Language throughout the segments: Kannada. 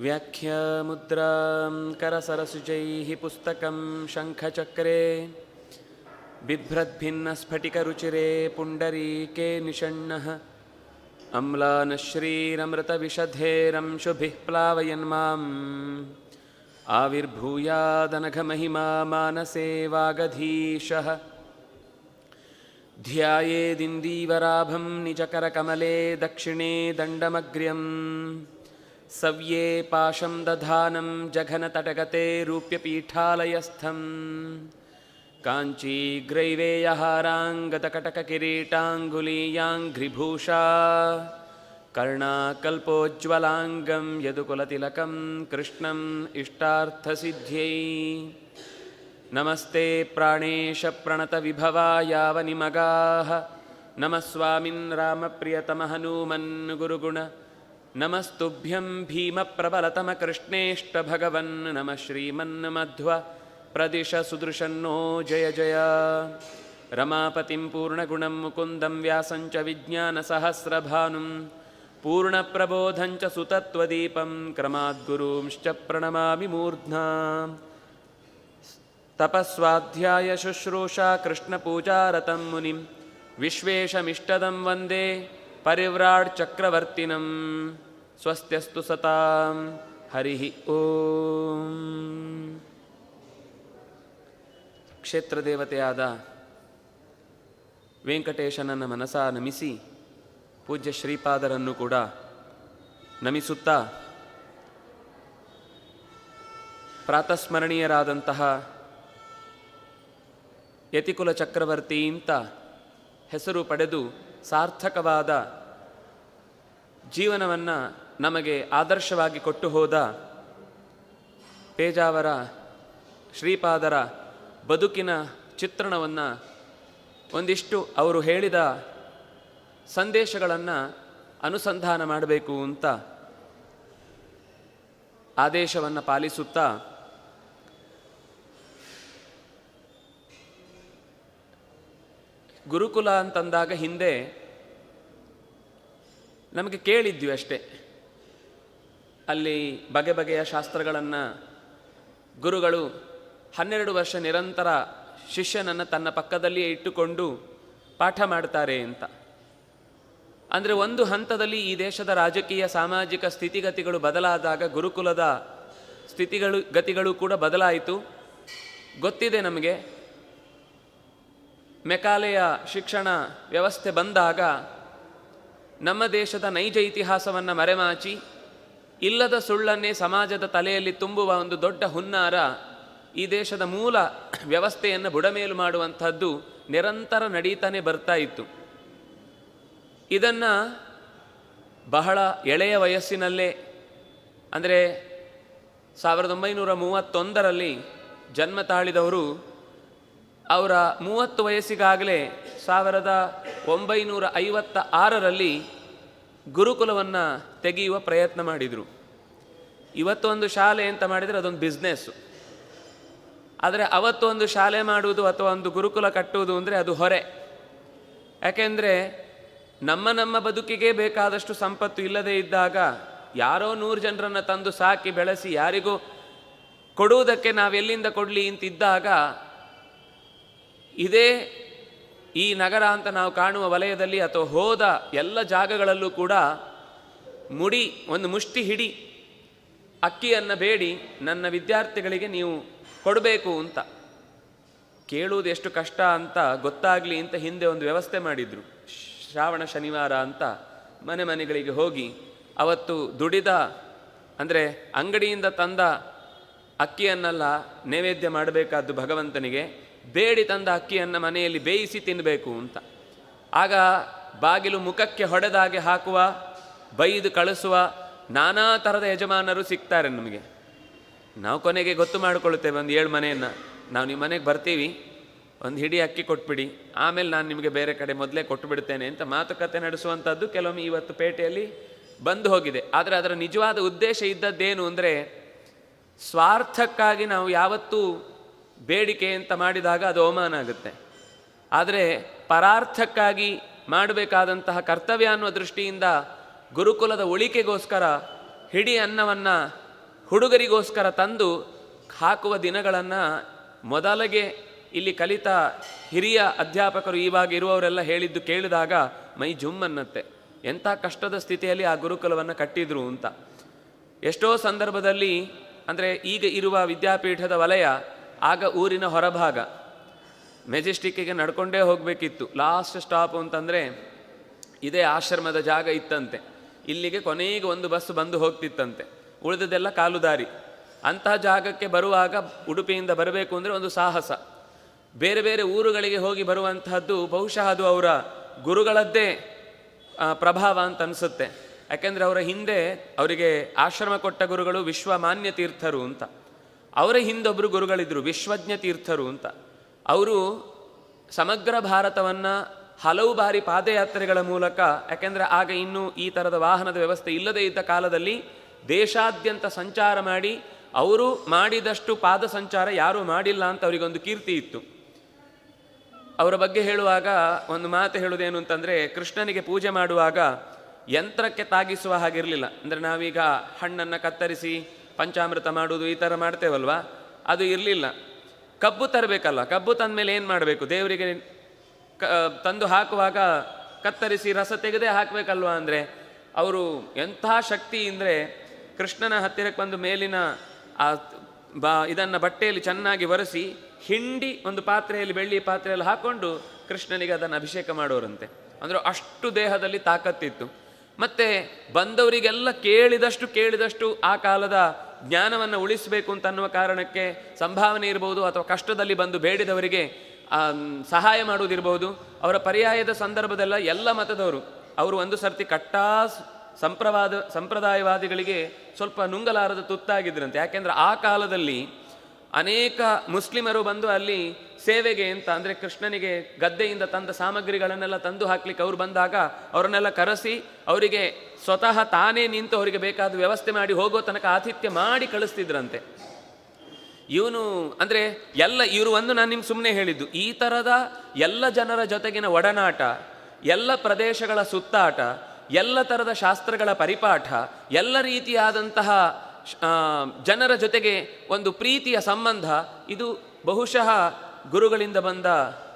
ವ್ಯಾಖ್ಯಾಮುದ್ರಾಂ ಕರಸರಸುಜೈಃ ಪುಸ್ತಕಂ ಶಂಖಚಕ್ರೆ ಬಿಭ್ರದ್ಭಿನ್ನಸ್ಫಟಿಕರುಚಿರೆ ಪುಂಡರೀಕೆ ನಿಷಣ್ಣಃ ಅಮ್ಲಾನಶ್ರೀರಮೃತವಿಷಧೇರಂಶುಭಿಃ ಪ್ಲಾವಯನ್ ಮಾಂ ಆವಿರ್ಭೂಯಾದನಘಮಹಿಮಾ ಮಾನಸೇ ವಾಗಧೀಶಃ ಧ್ಯಾಯೇದಿಂದೀವರಾಭಂ ನಿಜಕರಕಮಲೆ ದಕ್ಷಿಣೇ ದಂಡಮಗ್ರ್ಯಂ ಸವ್ಯೇ ಪಾಶಂ ದಧಾನಂ ಜಘನತಟಗತೆ ರೂಪ್ಯಪೀಠಾಲಯಸ್ಥಂ ಕಾಂಚೀಗ್ರೈವೇಯಹಾರಾಂಗತಕಟಕಕಿರೀಟಾಂಗುಲೀಯಾಂಘ್ರಿಭೂಷಾ ಕರ್ಣಾಕಲ್ಪೋಜ್ವಲಾಂಗಂ ಯದುಕುಲತಿಲಕಂ ಕೃಷ್ಣಂ ಇಷ್ಟಾರ್ಥಸಿದ್ಧ್ಯೈ ನಮಸ್ತೆ ಪ್ರಾಣೇಶ ಪ್ರಣತವಿಭವಾಯಾವನಿಮಗಾಃ ನಮಃ ಸ್ವಾಮಿನ್ ರಾಮಪ್ರಿಯತಮಃ ಹನೂಮನ್ ಗುರುಗುಣ ನಮಸ್ತುಭ್ಯಂ ಭೀಮಪ್ರಬಲತಮಕೃಷ್ಣೇಷ್ಟಭಗವನ್ ನಮಃ ಶ್ರೀಮನ್ಮಧ್ವ ಪ್ರದಿಶ ಸುದೃಶನ್ನೋ ಜಯ ಜಯ ರಮಾಪತಿಂ ಪೂರ್ಣಗುಣಂ ಮುಕುಂದಂ ವ್ಯಾಸಂಚ ವಿಜ್ಞಾನಸಹಸ್ರಭಾನುಂ ಪೂರ್ಣಪ್ರಬೋಧಂಚ ಸುತತ್ವದೀಪಂ ಕ್ರಮಾದ್ಗುರೂಂಶ್ಚ ಪ್ರಣಮಾಮಿ ಮೂರ್ಧ್ನಾ ತಪಸ್ವಾಧ್ಯಾಯ ಶುಶ್ರೂಷಾ ಕೃಷ್ಣಪೂಜಾರತಂ ಮುನಿಂ ವಿಶ್ವೇಶಮಿಷ್ಟದಂ ವಂದೇ ಪರಿವ್ರಾಟ್ ಚಕ್ರವರ್ತಿನಂ ಸ್ವಸ್ತ್ಯಸ್ತು ಸತಾಂ ಹರಿಃ ಓಂ. ಕ್ಷೇತ್ರದೇವತೆಯಾದ ವೆಂಕಟೇಶನನ್ನ ಮನಸಾ ನಮಿಸಿ ಪೂಜ್ಯ ಶ್ರೀಪಾದರನ್ನು ಕೂಡ ನಮಿಸುತ್ತಾ ಪ್ರಾತಸ್ಮರಣೀಯರಾದಂತಹ ಯತಿಕುಲ ಚಕ್ರವರ್ತಿ ಅಂತ ಹೆಸರು ಪಡೆದು ಸಾರ್ಥಕವಾದ ಜೀವನವನ್ನು ನಮಗೆ ಆದರ್ಶವಾಗಿ ಕೊಟ್ಟು ಹೋದ ಪೇಜಾವರ ಶ್ರೀಪಾದರ ಬದುಕಿನ ಚಿತ್ರಣವನ್ನು ಒಂದಿಷ್ಟು ಅವರು ಹೇಳಿದ ಸಂದೇಶಗಳನ್ನು ಅನುಸಂಧಾನ ಮಾಡಬೇಕು ಅಂತ ಆದೇಶವನ್ನು ಪಾಲಿಸುತ್ತಾ ಗುರುಕುಲ ಅಂತಂದಾಗ ಹಿಂದೆ ನಮಗೆ ಕೇಳಿದ್ವಿ ಅಷ್ಟೇ. ಅಲ್ಲಿ ಬಗೆ ಬಗೆಯ ಶಾಸ್ತ್ರಗಳನ್ನು ಗುರುಗಳು 12 ವರ್ಷ ನಿರಂತರ ಶಿಷ್ಯನನ್ನು ತನ್ನ ಪಕ್ಕದಲ್ಲಿಯೇ ಇಟ್ಟುಕೊಂಡು ಪಾಠ ಮಾಡ್ತಾರೆ ಅಂತ. ಅಂದರೆ ಒಂದು ಹಂತದಲ್ಲಿ ಈ ದೇಶದ ರಾಜಕೀಯ ಸಾಮಾಜಿಕ ಸ್ಥಿತಿಗತಿಗಳು ಬದಲಾದಾಗ ಗುರುಕುಲದ ಗತಿಗಳು ಕೂಡ ಬದಲಾಯಿತು. ಗೊತ್ತಿದೆ ನಮಗೆ. ಮೆಕಾಲೆಯ ಶಿಕ್ಷಣ ವ್ಯವಸ್ಥೆ ಬಂದಾಗ ನಮ್ಮ ದೇಶದ ನೈಜ ಇತಿಹಾಸವನ್ನು ಮರೆಮಾಚಿ ಇಲ್ಲದ ಸುಳ್ಳನ್ನೇ ಸಮಾಜದ ತಲೆಯಲ್ಲಿ ತುಂಬುವ ಒಂದು ದೊಡ್ಡ ಹುನ್ನಾರ ಈ ದೇಶದ ಮೂಲ ವ್ಯವಸ್ಥೆಯನ್ನು ಬುಡಮೇಲು ಮಾಡುವಂಥದ್ದು ನಿರಂತರ ನಡೀತಾನೆ ಬರ್ತಾ ಇತ್ತು. ಇದನ್ನು ಬಹಳ ಎಳೆಯ ವಯಸ್ಸಿನಲ್ಲೇ, ಅಂದರೆ 1931ರಲ್ಲಿ ಜನ್ಮ ತಾಳಿದವರು ಅವರ 30 ವಯಸ್ಸಿಗಾಗಲೇ 1956ರಲ್ಲಿ ಗುರುಕುಲವನ್ನು ತೆಗೆಯುವ ಪ್ರಯತ್ನ ಮಾಡಿದರು. ಇವತ್ತೊಂದು ಶಾಲೆ ಅಂತ ಮಾಡಿದರೆ ಅದೊಂದು ಬಿಸ್ನೆಸ್ಸು. ಆದರೆ ಅವತ್ತೊಂದು ಶಾಲೆ ಮಾಡುವುದು ಅಥವಾ ಒಂದು ಗುರುಕುಲ ಕಟ್ಟುವುದು ಅಂದರೆ ಅದು ಹೊರೆ. ಯಾಕೆಂದರೆ ನಮ್ಮ ಬದುಕಿಗೆ ಬೇಕಾದಷ್ಟು ಸಂಪತ್ತು ಇಲ್ಲದೇ ಇದ್ದಾಗ ಯಾರೋ 100 ಜನರನ್ನು ತಂದು ಸಾಕಿ ಬೆಳೆಸಿ ಯಾರಿಗೂ ಕೊಡುವುದಕ್ಕೆ ನಾವೆಲ್ಲಿಂದ ಕೊಡಲಿ ಅಂತಿದ್ದಾಗ ಇದೇ ಈ ನಗರ ಅಂತ ನಾವು ಕಾಣುವ ವಲಯದಲ್ಲಿ ಅಥವಾ ಹೋದ ಎಲ್ಲ ಜಾಗಗಳಲ್ಲೂ ಕೂಡ ಒಂದು ಮುಷ್ಟಿ ಹಿಡಿ ಅಕ್ಕಿಯನ್ನು ಬೇಡಿ ನನ್ನ ವಿದ್ಯಾರ್ಥಿಗಳಿಗೆ ನೀವು ಕೊಡಬೇಕು ಅಂತ ಕೇಳುವುದು ಎಷ್ಟು ಕಷ್ಟ ಅಂತ ಗೊತ್ತಾಗಲಿ ಅಂತ ಹಿಂದೆ ಒಂದು ವ್ಯವಸ್ಥೆ ಮಾಡಿದರು. ಶ್ರಾವಣ ಶನಿವಾರ ಅಂತ ಮನೆಗಳಿಗೆ ಹೋಗಿ ಅವತ್ತು ದುಡಿದ, ಅಂದರೆ ಅಂಗಡಿಯಿಂದ ತಂದ ಅಕ್ಕಿಯನ್ನೆಲ್ಲ ನೈವೇದ್ಯ ಮಾಡಬೇಕಾದ್ದು ಭಗವಂತನಿಗೆ, ಬೇಡಿ ತಂದ ಅಕ್ಕಿಯನ್ನು ಮನೆಯಲ್ಲಿ ಬೇಯಿಸಿ ತಿನ್ನಬೇಕು ಅಂತ. ಆಗ ಬಾಗಿಲು ಮುಖಕ್ಕೆ ಹೊಡೆದಾಗೆ ಹಾಕುವ, ಬೈದು ಕಳಿಸುವ ನಾನಾ ಥರದ ಯಜಮಾನರು ಸಿಗ್ತಾರೆ ನಮಗೆ. ನಾವು ಕೊನೆಗೆ ಗೊತ್ತು ಮಾಡಿಕೊಳ್ಳುತ್ತೇವೆ, ಒಂದು 7 ಮನೆಯನ್ನು ನಾವು ನಿಮ್ಮ ಮನೆಗೆ ಬರ್ತೀವಿ, ಒಂದು ಹಿಡಿ ಅಕ್ಕಿ ಕೊಟ್ಬಿಡಿ, ಆಮೇಲೆ ನಾನು ನಿಮಗೆ ಬೇರೆ ಕಡೆ ಮೊದಲೇ ಕೊಟ್ಟು ಬಿಡ್ತೇನೆ ಅಂತ ಮಾತುಕತೆ ನಡೆಸುವಂಥದ್ದು ಕೆಲವೊಮ್ಮೆ ಇವತ್ತು ಪೇಟೆಯಲ್ಲಿ ಬಂದು ಹೋಗಿದೆ. ಆದರೆ ಅದರ ನಿಜವಾದ ಉದ್ದೇಶ ಇದ್ದದ್ದೇನು ಅಂದರೆ, ಸ್ವಾರ್ಥಕ್ಕಾಗಿ ನಾವು ಯಾವತ್ತೂ ಬೇಡಿಕೆ ಅಂತ ಮಾಡಿದಾಗ ಅದು ಅವಮಾನ ಆಗುತ್ತೆ. ಆದರೆ ಪರಾರ್ಥಕ್ಕಾಗಿ ಮಾಡಬೇಕಾದಂತಹ ಕರ್ತವ್ಯ ಅನ್ನುವ ದೃಷ್ಟಿಯಿಂದ ಗುರುಕುಲದ ಉಳಿಕೆಗೋಸ್ಕರ ಹಿಡಿ ಅನ್ನವನ್ನು ಹುಡುಗರಿಗೋಸ್ಕರ ತಂದು ಹಾಕುವ ದಿನಗಳನ್ನು ಮೊದಲಿಗೆ ಇಲ್ಲಿ ಕಲಿತ ಹಿರಿಯ ಅಧ್ಯಾಪಕರು ಇವಾಗ ಇರುವವರೆಲ್ಲ ಹೇಳಿದ್ದು ಕೇಳಿದಾಗ ಮೈ ಜುಮ್ ಅನ್ನತ್ತೆ. ಎಂಥ ಕಷ್ಟದ ಸ್ಥಿತಿಯಲ್ಲಿ ಆ ಗುರುಕುಲವನ್ನು ಕಟ್ಟಿದ್ರು ಅಂತ. ಎಷ್ಟೋ ಸಂದರ್ಭದಲ್ಲಿ ಅಂದರೆ ಈಗ ಇರುವ ವಿದ್ಯಾಪೀಠದ ವಲಯ ಆಗ ಊರಿನ ಹೊರಭಾಗ, ಮೆಜೆಸ್ಟಿಕ್ಕಿಗೆ ನಡ್ಕೊಂಡೇ ಹೋಗಬೇಕಿತ್ತು. ಲಾಸ್ಟ್ ಸ್ಟಾಪ್ ಅಂತಂದರೆ ಇದೇ ಆಶ್ರಮದ ಜಾಗ ಇತ್ತಂತೆ. ಇಲ್ಲಿಗೆ ಕೊನೆಗೆ ಒಂದು ಬಸ್ ಬಂದು ಹೋಗ್ತಿತ್ತಂತೆ, ಉಳಿದದೆಲ್ಲ ಕಾಲು ದಾರಿ. ಅಂತಹ ಜಾಗಕ್ಕೆ ಬರುವಾಗ ಉಡುಪಿಯಿಂದ ಬರಬೇಕು ಅಂದರೆ ಒಂದು ಸಾಹಸ. ಬೇರೆ ಬೇರೆ ಊರುಗಳಿಗೆ ಹೋಗಿ ಬರುವಂತಹದ್ದು ಬಹುಶಃ ಅದು ಅವರ ಗುರುಗಳದ್ದೇ ಪ್ರಭಾವ ಅಂತ ಅನಿಸುತ್ತೆ. ಯಾಕೆಂದರೆ ಅವರ ಹಿಂದೆ ಅವರಿಗೆ ಆಶ್ರಮ ಕೊಟ್ಟ ಗುರುಗಳು ವಿಶ್ವಮಾನ್ಯ ತೀರ್ಥರು ಅಂತ, ಅವರ ಹಿಂದೊಬ್ಬರು ಗುರುಗಳಿದ್ರು ವಿಶ್ವಜ್ಞ ತೀರ್ಥರು ಅಂತ. ಅವರು ಸಮಗ್ರ ಭಾರತವನ್ನು ಹಲವು ಬಾರಿ ಪಾದಯಾತ್ರೆಗಳ ಮೂಲಕ, ಯಾಕೆಂದರೆ ಆಗ ಇನ್ನೂ ಈ ಥರದ ವಾಹನದ ವ್ಯವಸ್ಥೆ ಇಲ್ಲದೇ ಇದ್ದ ಕಾಲದಲ್ಲಿ ದೇಶಾದ್ಯಂತ ಸಂಚಾರ ಮಾಡಿ ಅವರು ಮಾಡಿದಷ್ಟು ಪಾದ ಸಂಚಾರ ಯಾರೂ ಮಾಡಿಲ್ಲ ಅಂತ ಅವರಿಗೊಂದು ಕೀರ್ತಿ ಇತ್ತು. ಅವರ ಬಗ್ಗೆ ಹೇಳುವಾಗ ಒಂದು ಮಾತು ಹೇಳುವುದೇನು ಅಂತಂದರೆ, ಕೃಷ್ಣನಿಗೆ ಪೂಜೆ ಮಾಡುವಾಗ ಯಂತ್ರಕ್ಕೆ ತಾಗಿಸುವ ಹಾಗಿರಲಿಲ್ಲ. ಅಂದರೆ ನಾವೀಗ ಹಣ್ಣನ್ನು ಕತ್ತರಿಸಿ ಪಂಚಾಮೃತ ಮಾಡುವುದು ಈ ಥರ ಮಾಡ್ತೇವಲ್ವ, ಅದು ಇರಲಿಲ್ಲ. ಕಬ್ಬು ತರಬೇಕಲ್ಲ, ಕಬ್ಬು ತಂದ ಮೇಲೆ ಏನು ಮಾಡಬೇಕು, ದೇವರಿಗೆ ತಂದು ಹಾಕುವಾಗ ಕತ್ತರಿಸಿ ರಸ ತೆಗೆದೇ ಹಾಕಬೇಕಲ್ವ. ಅಂದರೆ ಅವರು ಎಂಥ ಶಕ್ತಿ ಅಂದರೆ ಕೃಷ್ಣನ ಹತ್ತಿರಕ್ಕೆ ಬಂದು ಮೇಲಿನ ಇದನ್ನು ಬಟ್ಟೆಯಲ್ಲಿ ಚೆನ್ನಾಗಿ ಒರೆಸಿ ಹಿಂಡಿ ಒಂದು ಪಾತ್ರೆಯಲ್ಲಿ, ಬೆಳ್ಳಿ ಪಾತ್ರೆಯಲ್ಲಿ ಹಾಕ್ಕೊಂಡು ಕೃಷ್ಣನಿಗೆ ಅದನ್ನು ಅಭಿಷೇಕ ಮಾಡೋರಂತೆ. ಅಂದರೆ ಅಷ್ಟು ದೇಹದಲ್ಲಿ ತಾಕತ್ತಿತ್ತು. ಮತ್ತು ಬಂದವರಿಗೆಲ್ಲ ಕೇಳಿದಷ್ಟು ಆ ಕಾಲದ ಜ್ಞಾನವನ್ನು ಉಳಿಸಬೇಕು ಅಂತ ಅನ್ನುವ ಕಾರಣಕ್ಕೆ ಸಂಭಾವನೆ ಇರ್ಬೋದು, ಅಥವಾ ಕಷ್ಟದಲ್ಲಿ ಬಂದು ಬೇಡಿದವರಿಗೆ ಸಹಾಯ ಮಾಡುವುದಿರ್ಬೋದು. ಅವರ ಪರ್ಯಾಯದ ಸಂದರ್ಭದಲ್ಲ ಎಲ್ಲ ಮತದವರು ಅವರು ಒಂದು ಸರ್ತಿ ಸಂಪ್ರದಾಯವಾದಿಗಳಿಗೆ ಸ್ವಲ್ಪ ನುಂಗಲಾರದ ತುತ್ತಾಗಿದ್ರಂತೆ. ಯಾಕೆಂದರೆ ಆ ಕಾಲದಲ್ಲಿ ಅನೇಕ ಮುಸ್ಲಿಮರು ಬಂದು ಅಲ್ಲಿ ಸೇವೆಗೆ ಅಂತ, ಅಂದರೆ ಕೃಷ್ಣನಿಗೆ ಗದ್ದೆಯಿಂದ ತಂದ ಸಾಮಗ್ರಿಗಳನ್ನೆಲ್ಲ ತಂದು ಹಾಕ್ಲಿಕ್ಕೆ ಅವರು ಬಂದಾಗ ಅವರನ್ನೆಲ್ಲ ಕರೆಸಿ ಅವರಿಗೆ ಸ್ವತಃ ತಾನೇ ನಿಂತು ಅವರಿಗೆ ಬೇಕಾದ ವ್ಯವಸ್ಥೆ ಮಾಡಿ ಹೋಗೋ ತನಕ ಆತಿಥ್ಯ ಮಾಡಿ ಕಳಿಸ್ತಿದ್ರಂತೆ. ಇವನು ಅಂದರೆ ಇವರು ನಾನು ನಿಮ್ಗೆ ಸುಮ್ಮನೆ ಹೇಳಿದ್ದು, ಈ ಥರದ ಎಲ್ಲ ಜನರ ಜೊತೆಗಿನ ಒಡನಾಟ, ಎಲ್ಲ ಪ್ರದೇಶಗಳ ಸುತ್ತಾಟ, ಎಲ್ಲ ಥರದ ಶಾಸ್ತ್ರಗಳ ಪರಿಪಾಠ, ಎಲ್ಲ ರೀತಿಯಾದಂತಹ ಜನರ ಜೊತೆಗೆ ಒಂದು ಪ್ರೀತಿಯ ಸಂಬಂಧ, ಇದು ಬಹುಶಃ ಗುರುಗಳಿಂದ ಬಂದ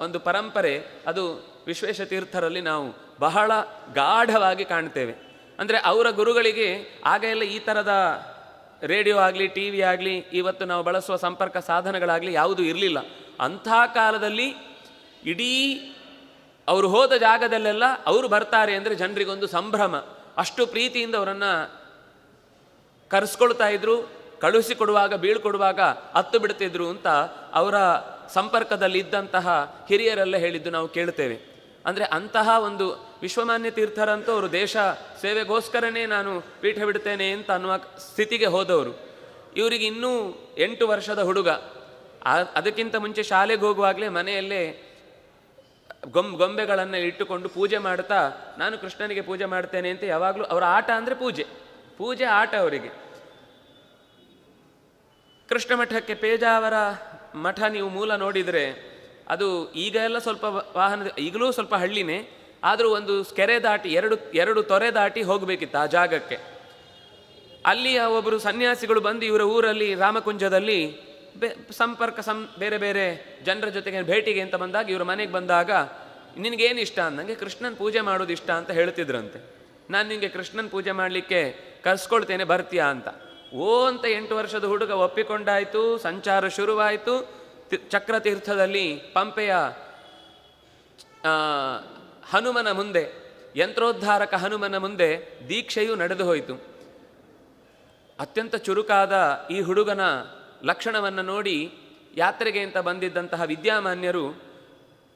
ಒಂದು ಪರಂಪರೆ. ಅದು ವಿಶ್ವೇಶತೀರ್ಥರಲ್ಲಿ ನಾವು ಬಹಳ ಗಾಢವಾಗಿ ಕಾಣ್ತೇವೆ. ಅಂದರೆ ಅವರ ಗುರುಗಳಿಗೆ ಆಗ ಎಲ್ಲ ಈ ಥರದ ರೇಡಿಯೋ ಆಗಲಿ, ಟಿ ವಿ ಆಗಲಿ, ಇವತ್ತು ನಾವು ಬಳಸುವ ಸಂಪರ್ಕ ಸಾಧನಗಳಾಗಲಿ ಯಾವುದೂ ಇರಲಿಲ್ಲ. ಅಂಥ ಕಾಲದಲ್ಲಿ ಇಡೀ ಅವರು ಹೋದ ಜಾಗದಲ್ಲೆಲ್ಲ ಅವರು ಬರ್ತಾರೆ ಅಂದರೆ ಜನರಿಗೊಂದು ಸಂಭ್ರಮ. ಅಷ್ಟು ಪ್ರೀತಿಯಿಂದ ಅವರನ್ನು ಕರೆಸ್ಕೊಳ್ತಾ ಇದ್ರು, ಕಳುಹಿಸಿಕೊಡುವಾಗ ಬೀಳ್ಕೊಡುವಾಗ ಹತ್ತು ಬಿಡ್ತಿದ್ರು ಅಂತ ಅವರ ಸಂಪರ್ಕದಲ್ಲಿ ಇದ್ದಂತಹ ಹಿರಿಯರೆಲ್ಲ ಹೇಳಿದ್ದು ನಾವು ಕೇಳ್ತೇವೆ. ಅಂದರೆ ಅಂತಹ ಒಂದು ವಿಶ್ವಮಾನ್ಯ ತೀರ್ಥರಂತೂ ಅವರು ದೇಶ ಸೇವೆಗೋಸ್ಕರನೇ ನಾನು ಪೀಠ ಬಿಡ್ತೇನೆ ಅಂತ ಅನ್ನುವ ಸ್ಥಿತಿಗೆ ಹೋದವರು. ಇವರಿಗೆ ಇನ್ನೂ 8 ವರ್ಷದ ಹುಡುಗ. ಅದಕ್ಕಿಂತ ಮುಂಚೆ ಶಾಲೆಗೆ ಹೋಗುವಾಗಲೇ ಮನೆಯಲ್ಲೇ ಗೊಂಬೆಗಳನ್ನು ಇಟ್ಟುಕೊಂಡು ಪೂಜೆ ಮಾಡ್ತಾ ನಾನು ಕೃಷ್ಣನಿಗೆ ಪೂಜೆ ಮಾಡ್ತೇನೆ ಅಂತ ಯಾವಾಗಲೂ ಅವರ ಆಟ ಅಂದರೆ ಪೂಜೆ ಆಟ ಅವರಿಗೆ. ಕೃಷ್ಣ ಮಠಕ್ಕೆ ಪೇಜಾವರ ಮಠ ನೀವು ಮೂಲ ನೋಡಿದರೆ ಅದು ಈಗ ಎಲ್ಲ ಸ್ವಲ್ಪ ವಾಹನ, ಈಗಲೂ ಸ್ವಲ್ಪ ಹಳ್ಳಿನೇ, ಆದರೂ ಒಂದು ಕೆರೆ ದಾಟಿ ಎರಡು ತೊರೆ ದಾಟಿ ಹೋಗಬೇಕಿತ್ತು ಆ ಜಾಗಕ್ಕೆ. ಅಲ್ಲಿಯ ಒಬ್ಬರು ಸನ್ಯಾಸಿಗಳು ಬಂದು ಇವರ ಊರಲ್ಲಿ ರಾಮಕುಂಜದಲ್ಲಿ ಬೇರೆ ಬೇರೆ ಜನರ ಜೊತೆಗೆ ಭೇಟಿಗೆ ಅಂತ ಬಂದಾಗ ಇವರ ಮನೆಗೆ ಬಂದಾಗ, ನಿನಗೇನು ಇಷ್ಟ ಅಂದಂಗೆ ಕೃಷ್ಣನ ಪೂಜೆ ಮಾಡೋದು ಇಷ್ಟ ಅಂತ ಹೇಳ್ತಿದ್ರಂತೆ. ನಾನು ನಿನಗೆ ಕೃಷ್ಣನ ಪೂಜೆ ಮಾಡಲಿಕ್ಕೆ ಕರ್ಸ್ಕೊಳ್ತೇನೆ, ಬರ್ತೀಯಾ ಅಂತ. ಅಂತ 8 ವರ್ಷದ ಹುಡುಗ ಒಪ್ಪಿಕೊಂಡಾಯಿತು. ಸಂಚಾರ ಶುರುವಾಯಿತು. ಚಕ್ರತೀರ್ಥದಲ್ಲಿ ಪಂಪೆಯ ಹನುಮನ ಮುಂದೆ, ಯಂತ್ರೋದ್ಧಾರಕ ಹನುಮನ ಮುಂದೆ ದೀಕ್ಷೆಯು ನಡೆದು ಹೋಯಿತು. ಅತ್ಯಂತ ಚುರುಕಾದ ಈ ಹುಡುಗನ ಲಕ್ಷಣವನ್ನು ನೋಡಿ ಯಾತ್ರೆಗೆ ಅಂತ ಬಂದಿದ್ದಂತಹ ವಿದ್ಯಾಮಾನ್ಯರು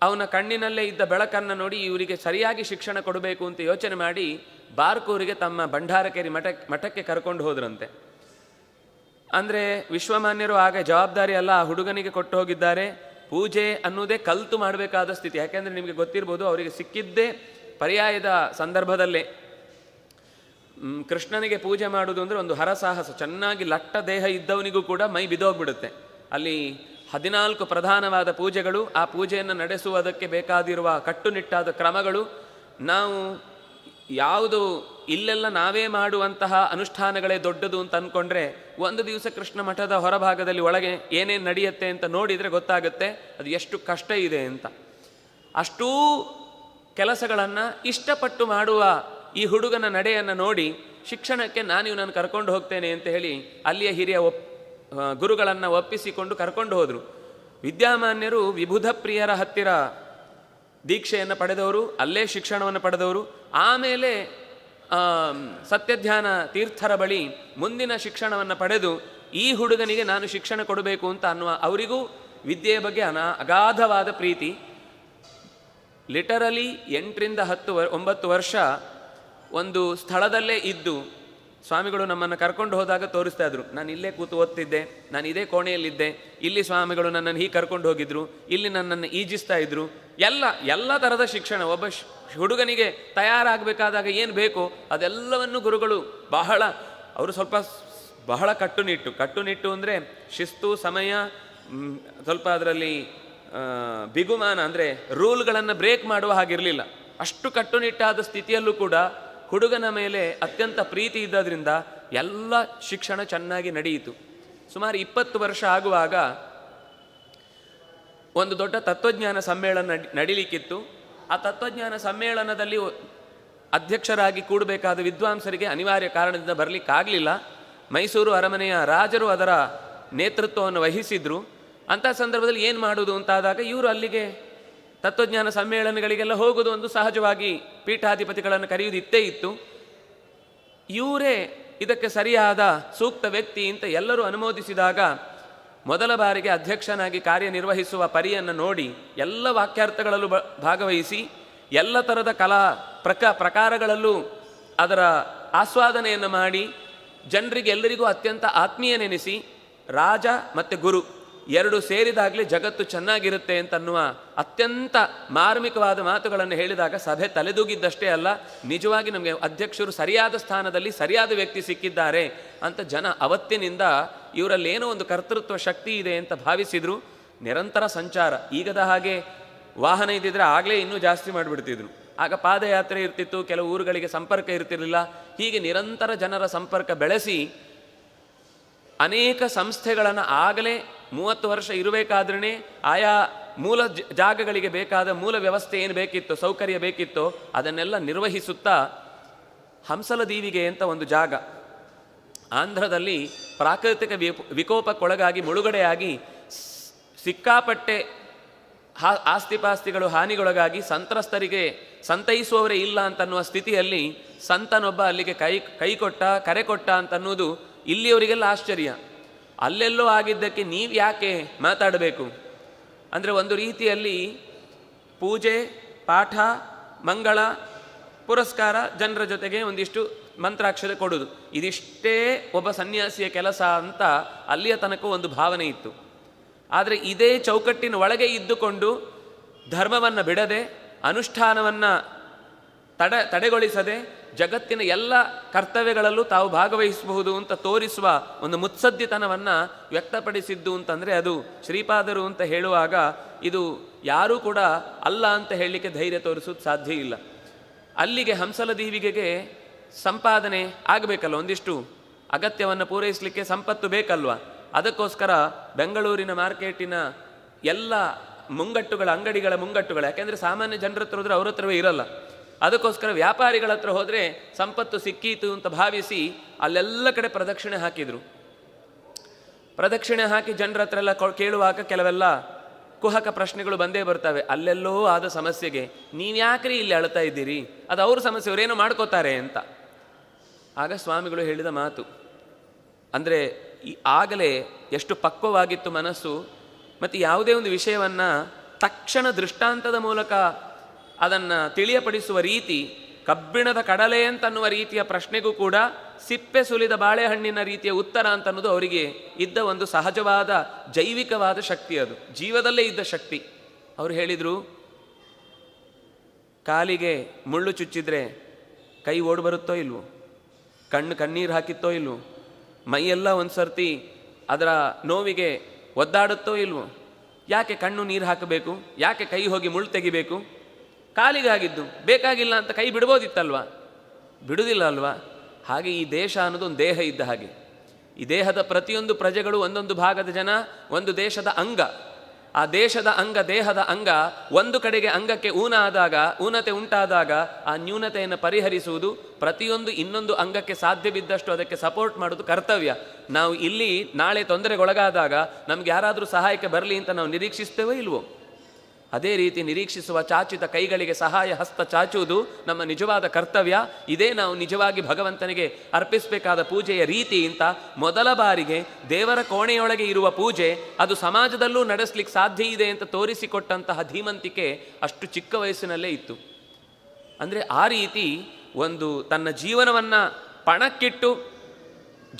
ಅವನ ಕಣ್ಣಿನಲ್ಲೇ ಇದ್ದ ಬೆಳಕನ್ನು ನೋಡಿ ಇವರಿಗೆ ಸರಿಯಾಗಿ ಶಿಕ್ಷಣ ಕೊಡಬೇಕು ಅಂತ ಯೋಚನೆ ಮಾಡಿ ಬಾರ್ಕೂರಿಗೆ ತಮ್ಮ ಭಂಡಾರಕೇರಿ ಮಠಕ್ಕೆ ಕರ್ಕೊಂಡು ಹೋದ್ರಂತೆ. ಅಂದರೆ ವಿಶ್ವಮಾನ್ಯರು ಆಗ ಜವಾಬ್ದಾರಿ ಎಲ್ಲ ಆ ಹುಡುಗನಿಗೆ ಕೊಟ್ಟು ಹೋಗಿದ್ದಾರೆ. ಪೂಜೆ ಅನ್ನೋದೇ ಕಲ್ತು ಮಾಡಬೇಕಾದ ಸ್ಥಿತಿ. ಯಾಕೆಂದರೆ ನಿಮಗೆ ಗೊತ್ತಿರ್ಬೋದು, ಅವರಿಗೆ ಸಿಕ್ಕಿದ್ದೇ ಪರ್ಯಾಯದ ಸಂದರ್ಭದಲ್ಲೇ. ಕೃಷ್ಣನಿಗೆ ಪೂಜೆ ಮಾಡುವುದು ಅಂದರೆ ಒಂದು ಹರಸಾಹಸ. ಚೆನ್ನಾಗಿ ಲಟ್ಟ ದೇಹ ಇದ್ದವನಿಗೂ ಕೂಡ ಮೈ ಬಿದ್ದೋಗ್ಬಿಡುತ್ತೆ. ಅಲ್ಲಿ 14 ಪ್ರಧಾನವಾದ ಪೂಜೆಗಳು, ಆ ಪೂಜೆಯನ್ನು ನಡೆಸುವುದಕ್ಕೆ ಬೇಕಾದಿರುವ ಕಟ್ಟುನಿಟ್ಟಾದ ಕ್ರಮಗಳು, ನಾವು ಯಾವುದು ಇಲ್ಲೆಲ್ಲ ನಾವೇ ಮಾಡುವಂತಹ ಅನುಷ್ಠಾನಗಳೇ ದೊಡ್ಡದು ಅಂತ ಅಂದ್ಕೊಂಡ್ರೆ, ಒಂದು ದಿವಸ ಕೃಷ್ಣ ಮಠದ ಹೊರಭಾಗದಲ್ಲಿ ಒಳಗೆ ಏನೇನು ನಡೆಯುತ್ತೆ ಅಂತ ನೋಡಿದರೆ ಗೊತ್ತಾಗುತ್ತೆ ಅದು ಎಷ್ಟು ಕಷ್ಟ ಇದೆ ಅಂತ. ಅಷ್ಟೂ ಕೆಲಸಗಳನ್ನು ಇಷ್ಟಪಟ್ಟು ಮಾಡುವ ಈ ಹುಡುಗನ ನಡೆಯನ್ನು ನೋಡಿ ಶಿಕ್ಷಣಕ್ಕೆ ನಾನು ಇವನನ್ನು ಕರ್ಕೊಂಡು ಹೋಗ್ತೇನೆ ಅಂತ ಹೇಳಿ ಅಲ್ಲಿಯ ಹಿರಿಯ ಗುರುಗಳನ್ನು ಒಪ್ಪಿಸಿಕೊಂಡು ಕರ್ಕೊಂಡು ಹೋದರು. ವಿದ್ಯಾಮಾನ್ಯರು ವಿಬುಧ ಪ್ರಿಯರ ಹತ್ತಿರ ದೀಕ್ಷೆಯನ್ನು ಪಡೆದವರು, ಅಲ್ಲೇ ಶಿಕ್ಷಣವನ್ನು ಪಡೆದವರು. ಆಮೇಲೆ ಸತ್ಯಧ್ಯಾನ ತೀರ್ಥರ ಬಳಿ ಮುಂದಿನ ಶಿಕ್ಷಣವನ್ನು ಪಡೆದು ಈ ಹುಡುಗನಿಗೆ ನಾನು ಶಿಕ್ಷಣ ಕೊಡಬೇಕು ಅಂತ ಅನ್ನುವ, ಅವರಿಗೂ ವಿದ್ಯೆಯ ಬಗ್ಗೆ ಅಗಾಧವಾದ ಪ್ರೀತಿ. ಲಿಟರಲಿ 8 ರಿಂದ 9 ವರ್ಷ ಒಂದು ಸ್ಥಳದಲ್ಲೇ ಇದ್ದು ಸ್ವಾಮಿಗಳು ನಮ್ಮನ್ನು ಕರ್ಕೊಂಡು ಹೋದಾಗ ತೋರಿಸ್ತಾ ಇದ್ರು. ನಾನು ಇಲ್ಲೇ ಕೂತು ಓದ್ತಿದ್ದೆ, ನಾನು ಇದೇ ಕೋಣೆಯಲ್ಲಿದ್ದೆ, ಇಲ್ಲಿ ಸ್ವಾಮಿಗಳು ನನ್ನನ್ನು ಹೀಗೆ ಕರ್ಕೊಂಡು ಹೋಗಿದ್ರು, ಇಲ್ಲಿ ನನ್ನನ್ನು ಈಜಿಸ್ತಾ ಇದ್ರು. ಎಲ್ಲ ಥರದ ಶಿಕ್ಷಣ. ಒಬ್ಬ ಹುಡುಗನಿಗೆ ತಯಾರಾಗಬೇಕಾದಾಗ ಏನು ಬೇಕೋ ಅದೆಲ್ಲವನ್ನು ಗುರುಗಳು ಅವರು ಬಹಳ ಕಟ್ಟುನಿಟ್ಟು ಅಂದರೆ ಶಿಸ್ತು, ಸಮಯ, ಸ್ವಲ್ಪ ಅದರಲ್ಲಿ ಬಿಗುಮಾನ ಅಂದರೆ ರೂಲ್ಗಳನ್ನು ಬ್ರೇಕ್ ಮಾಡುವ ಹಾಗಿರಲಿಲ್ಲ. ಅಷ್ಟು ಕಟ್ಟುನಿಟ್ಟಾದ ಸ್ಥಿತಿಯಲ್ಲೂ ಕೂಡ ಹುಡುಗನ ಮೇಲೆ ಅತ್ಯಂತ ಪ್ರೀತಿ ಇದ್ದದ್ರಿಂದ ಎಲ್ಲ ಶಿಕ್ಷಣ ಚೆನ್ನಾಗಿ ನಡೆಯಿತು. ಸುಮಾರು 20 ವರ್ಷ ಆಗುವಾಗ ಒಂದು ದೊಡ್ಡ ತತ್ವಜ್ಞಾನ ಸಮ್ಮೇಳನ ನಡೀಲಿಕ್ಕಿತ್ತು. ಆ ತತ್ವಜ್ಞಾನ ಸಮ್ಮೇಳನದಲ್ಲಿ ಅಧ್ಯಕ್ಷರಾಗಿ ಕೂಡಬೇಕಾದ ವಿದ್ವಾಂಸರಿಗೆ ಅನಿವಾರ್ಯ ಕಾರಣದಿಂದ ಬರಲಿಕ್ಕಾಗಲಿಲ್ಲ. ಮೈಸೂರು ಅರಮನೆಯ ರಾಜರು ಅದರ ನೇತೃತ್ವವನ್ನು ವಹಿಸಿದ್ರು. ಅಂಥ ಸಂದರ್ಭದಲ್ಲಿ ಏನು ಮಾಡೋದು ಅಂತಾದಾಗ ಇವರು ಅಲ್ಲಿಗೆ ತತ್ವಜ್ಞಾನ ಸಮ್ಮೇಳನಗಳಿಗೆಲ್ಲ ಹೋಗೋದು ಒಂದು ಸಹಜವಾಗಿ ಪೀಠಾಧಿಪತಿಗಳನ್ನು ಕರೆಯುವುದು ಇತ್ತೇ ಇತ್ತು. ಇವರೇ ಇದಕ್ಕೆ ಸರಿಯಾದ ಸೂಕ್ತ ವ್ಯಕ್ತಿ ಅಂತ ಎಲ್ಲರೂ ಅನುಮೋದಿಸಿದಾಗ ಮೊದಲ ಬಾರಿಗೆ ಅಧ್ಯಕ್ಷನಾಗಿ ಕಾರ್ಯನಿರ್ವಹಿಸುವ ಪರಿಯನ್ನು ನೋಡಿ ಎಲ್ಲ ವಾಕ್ಯಾರ್ಥಗಳಲ್ಲೂ ಭಾಗವಹಿಸಿ ಎಲ್ಲ ಥರದ ಕಲಾ ಪ್ರಕಾರಗಳಲ್ಲೂ ಅದರ ಆಸ್ವಾದನೆಯನ್ನು ಮಾಡಿ ಜನರಿಗೆಲ್ಲರಿಗೂ ಅತ್ಯಂತ ಆತ್ಮೀಯನೆನಿಸಿ ರಾಜ ಮತ್ತು ಗುರು ಎರಡು ಸೇರಿದಾಗಲೇ ಜಗತ್ತು ಚೆನ್ನಾಗಿರುತ್ತೆ ಅಂತನ್ನುವ ಅತ್ಯಂತ ಮಾರ್ಮಿಕವಾದ ಮಾತುಗಳನ್ನು ಹೇಳಿದಾಗ ಸಭೆ ತಲೆದೂಗಿದ್ದಷ್ಟೇ ಅಲ್ಲ, ನಿಜವಾಗಿ ನಮಗೆ ಅಧ್ಯಕ್ಷರು ಸರಿಯಾದ ಸ್ಥಾನದಲ್ಲಿ ಸರಿಯಾದ ವ್ಯಕ್ತಿ ಸಿಕ್ಕಿದ್ದಾರೆ ಅಂತ ಜನ ಅವತ್ತಿನಿಂದ ಇವರಲ್ಲಿ ಏನೋ ಒಂದು ಕರ್ತೃತ್ವ ಶಕ್ತಿ ಇದೆ ಅಂತ ಭಾವಿಸಿದರು. ನಿರಂತರ ಸಂಚಾರ. ಈಗದ ಹಾಗೆ ವಾಹನ ಇದ್ದಿದ್ರೆ ಆಗಲೇ ಇನ್ನೂ ಜಾಸ್ತಿ ಮಾಡಿಬಿಡ್ತಿದ್ರು. ಆಗ ಪಾದಯಾತ್ರೆ ಇರ್ತಿತ್ತು, ಕೆಲವು ಊರುಗಳಿಗೆ ಸಂಪರ್ಕ ಇರ್ತಿರಲಿಲ್ಲ. ಹೀಗೆ ನಿರಂತರ ಜನರ ಸಂಪರ್ಕ ಬೆಳೆಸಿ ಅನೇಕ ಸಂಸ್ಥೆಗಳನ್ನು ಆಗಲೇ 30 ವರ್ಷ ಇರಬೇಕಾದ್ರೇ ಆಯಾ ಮೂಲ ಜಾಗಗಳಿಗೆ ಬೇಕಾದ ಮೂಲ ವ್ಯವಸ್ಥೆ ಏನು ಬೇಕಿತ್ತೋ, ಸೌಕರ್ಯ ಬೇಕಿತ್ತೋ ಅದನ್ನೆಲ್ಲ ನಿರ್ವಹಿಸುತ್ತಾ ಹಂಸಲದೀವಿಗೆ ಅಂತ ಒಂದು ಜಾಗ ಆಂಧ್ರದಲ್ಲಿ ಪ್ರಾಕೃತಿಕ ವಿಕೋಪಕ್ಕೊಳಗಾಗಿ ಮುಳುಗಡೆಯಾಗಿ ಸಿಕ್ಕಾಪಟ್ಟೆ ಆಸ್ತಿಪಾಸ್ತಿಗಳು ಹಾನಿಗೊಳಗಾಗಿ ಸಂತ್ರಸ್ತರಿಗೆ ಸಂತೈಸುವವರೇ ಇಲ್ಲ ಅಂತನ್ನುವ ಸ್ಥಿತಿಯಲ್ಲಿ ಸಂತನೊಬ್ಬ ಅಲ್ಲಿಗೆ ಕರೆ ಕೊಟ್ಟ ಅಂತನ್ನುವುದು ಇಲ್ಲಿಯವರಿಗೆಲ್ಲ ಆಶ್ಚರ್ಯ. ಅಲ್ಲೆಲ್ಲೋ ಆಗಿದ್ದಕ್ಕೆ ನೀವು ಯಾಕೆ ಮಾತಾಡಬೇಕು ಅಂದರೆ, ಒಂದು ರೀತಿಯಲ್ಲಿ ಪೂಜೆ, ಪಾಠ, ಮಂಗಳ, ಪುರಸ್ಕಾರ, ಜನರ ಜೊತೆಗೆ ಒಂದಿಷ್ಟು ಮಂತ್ರಾಕ್ಷತೆ ಕೊಡೋದು, ಇದಿಷ್ಟೇ ಒಬ್ಬ ಸನ್ಯಾಸಿಯ ಕೆಲಸ ಅಂತ ಅಲ್ಲಿಯ ತನಕ ಒಂದು ಭಾವನೆ ಇತ್ತು. ಆದರೆ ಇದೇ ಚೌಕಟ್ಟಿನ ಒಳಗೆ ಇದ್ದುಕೊಂಡು ಧರ್ಮವನ್ನು ಬಿಡದೆ, ಅನುಷ್ಠಾನವನ್ನು ತಡೆಗೊಳಿಸದೆ ಜಗತ್ತಿನ ಎಲ್ಲ ಕರ್ತವ್ಯಗಳಲ್ಲೂ ತಾವು ಭಾಗವಹಿಸಬಹುದು ಅಂತ ತೋರಿಸುವ ಒಂದು ಮುತ್ಸದ್ದಿತನವನ್ನು ವ್ಯಕ್ತಪಡಿಸಿದ್ದು ಅಂತಂದರೆ ಅದು ಶ್ರೀಪಾದರು ಅಂತ ಹೇಳುವಾಗ ಇದು ಯಾರೂ ಕೂಡ ಅಲ್ಲ ಅಂತ ಹೇಳಲಿಕ್ಕೆ ಧೈರ್ಯ ತೋರಿಸೋದು ಸಾಧ್ಯ ಇಲ್ಲ. ಅಲ್ಲಿಗೆ ಹಂಸಲದೀವಿಗೆಗೆ ಸಂಪಾದನೆ ಆಗಬೇಕಲ್ಲ, ಒಂದಿಷ್ಟು ಅಗತ್ಯವನ್ನು ಪೂರೈಸಲಿಕ್ಕೆ ಸಂಪತ್ತು ಬೇಕಲ್ವ. ಅದಕ್ಕೋಸ್ಕರ ಬೆಂಗಳೂರಿನ ಮಾರ್ಕೆಟಿನ ಎಲ್ಲ ಅಂಗಡಿಗಳ ಮುಂಗಟ್ಟುಗಳು, ಯಾಕೆಂದರೆ ಸಾಮಾನ್ಯ ಜನರ ಹತ್ರ ಹೋದರೆ ಅವ್ರ ಹತ್ರವೇ ಇರಲ್ಲ. ಅದಕ್ಕೋಸ್ಕರ ವ್ಯಾಪಾರಿಗಳ ಹತ್ರ ಹೋದರೆ ಸಂಪತ್ತು ಸಿಕ್ಕೀತು ಅಂತ ಭಾವಿಸಿ ಅಲ್ಲೆಲ್ಲ ಕಡೆ ಪ್ರದಕ್ಷಿಣೆ ಹಾಕಿದರು. ಪ್ರದಕ್ಷಿಣೆ ಹಾಕಿ ಜನರ ಹತ್ರ ಎಲ್ಲ ಕೇಳುವಾಗ ಕೆಲವೆಲ್ಲ ಕುಹಕ ಪ್ರಶ್ನೆಗಳು ಬಂದೇ ಬರ್ತವೆ. ಅಲ್ಲೆಲ್ಲೋ ಆದ ಸಮಸ್ಯೆಗೆ ನೀವ್ಯಾಕ್ರಿ ಇಲ್ಲಿ ಅಳ್ತಾ ಇದ್ದೀರಿ, ಅದು ಅವ್ರ ಸಮಸ್ಯೆ, ಅವರೇನೋ ಮಾಡ್ಕೋತಾರೆ ಅಂತ. ಆಗ ಸ್ವಾಮಿಗಳು ಹೇಳಿದ ಮಾತು ಅಂದರೆ, ಆಗಲೇ ಎಷ್ಟು ಪಕ್ವವಾಗಿತ್ತು ಮನಸ್ಸು, ಮತ್ತು ಯಾವುದೇ ಒಂದು ವಿಷಯವನ್ನು ತಕ್ಷಣ ದೃಷ್ಟಾಂತದ ಮೂಲಕ ಅದನ್ನು ತಿಳಿಯಪಡಿಸುವ ರೀತಿ, ಕಬ್ಬಿಣದ ಕಡಲೆ ಅಂತನ್ನುವ ರೀತಿಯ ಪ್ರಶ್ನೆಗೂ ಕೂಡ ಸಿಪ್ಪೆ ಸುಲಿದ ಬಾಳೆಹಣ್ಣಿನ ರೀತಿಯ ಉತ್ತರ ಅಂತನ್ನೋದು ಅವರಿಗೆ ಇದ್ದ ಒಂದು ಸಹಜವಾದ ಜೈವಿಕವಾದ ಶಕ್ತಿ, ಅದು ಜೀವದಲ್ಲೇ ಇದ್ದ ಶಕ್ತಿ. ಅವರು ಹೇಳಿದರು, ಕಾಲಿಗೆ ಮುಳ್ಳು ಚುಚ್ಚಿದ್ರೆ ಕೈ ಓಡಿ ಬರುತ್ತೋ ಇಲ್ವೋ, ಕಣ್ಣೀರು ಹಾಕಿತ್ತೋ ಇಲ್ವೋ, ಮೈಯೆಲ್ಲ ಒಂದು ಸರ್ತಿ ಅದರ ನೋವಿಗೆ ಒದ್ದಾಡುತ್ತೋ ಇಲ್ವೋ, ಯಾಕೆ ಕಣ್ಣು ನೀರು ಹಾಕಬೇಕು, ಯಾಕೆ ಕೈ ಹೋಗಿ ಮುಳ್ಳು ತೆಗಿಬೇಕು? ಕಾಲಿಗಾಗಿದ್ದು ಬೇಕಾಗಿಲ್ಲ ಅಂತ ಕೈ ಬಿಡ್ಬೋದಿತ್ತಲ್ವ, ಬಿಡುವುದಿಲ್ಲ ಅಲ್ವಾ? ಹಾಗೆ ಈ ದೇಶ ಅನ್ನೋದು ಒಂದು ದೇಹ ಇದ್ದ ಹಾಗೆ. ಈ ದೇಹದ ಪ್ರತಿಯೊಂದು ಪ್ರಜೆಗಳು ಒಂದೊಂದು ಭಾಗದ ಜನ, ಒಂದು ದೇಶದ ಅಂಗ. ಆ ದೇಶದ ಅಂಗ, ದೇಹದ ಅಂಗ ಒಂದು ಕಡೆಗೆ ಅಂಗಕ್ಕೆ ಊನತೆ ಉಂಟಾದಾಗ ಆ ನ್ಯೂನತೆಯನ್ನು ಪರಿಹರಿಸುವುದು, ಪ್ರತಿಯೊಂದು ಇನ್ನೊಂದು ಅಂಗಕ್ಕೆ ಸಾಧ್ಯವಿದ್ದಷ್ಟು ಅದಕ್ಕೆ ಸಪೋರ್ಟ್ ಮಾಡೋದು ಕರ್ತವ್ಯ. ನಾವು ಇಲ್ಲಿ ನಾಳೆ ತೊಂದರೆಗೊಳಗಾದಾಗ ನಮ್ಗೆ ಯಾರಾದರೂ ಸಹಾಯಕ್ಕೆ ಬರಲಿ ಅಂತ ನಾವು ನಿರೀಕ್ಷಿಸ್ತೇವೋ ಇಲ್ವೋ? ಅದೇ ರೀತಿ ನಿರೀಕ್ಷಿಸುವ ಚಾಚಿತ ಕೈಗಳಿಗೆ ಸಹಾಯ ಹಸ್ತ ಚಾಚುವುದು ನಮ್ಮ ನಿಜವಾದ ಕರ್ತವ್ಯ. ಇದೇ ನಾವು ನಿಜವಾಗಿ ಭಗವಂತನಿಗೆ ಅರ್ಪಿಸಬೇಕಾದ ಪೂಜೆಯ ರೀತಿ ಅಂತ ಮೊದಲ ಬಾರಿಗೆ ದೇವರ ಕೋಣೆಯೊಳಗೆ ಇರುವ ಪೂಜೆ ಅದು ಸಮಾಜದಲ್ಲೂ ನಡೆಸಲಿಕ್ಕೆ ಸಾಧ್ಯ ಇದೆ ಅಂತ ತೋರಿಸಿಕೊಟ್ಟಂತಹ ಧೀಮಂತಿಕೆ ಅಷ್ಟು ಚಿಕ್ಕ ವಯಸ್ಸಿನಲ್ಲೇ ಇತ್ತು. ಅಂದರೆ ಆ ರೀತಿ ಒಂದು ತನ್ನ ಜೀವನವನ್ನು ಪಣಕ್ಕಿಟ್ಟು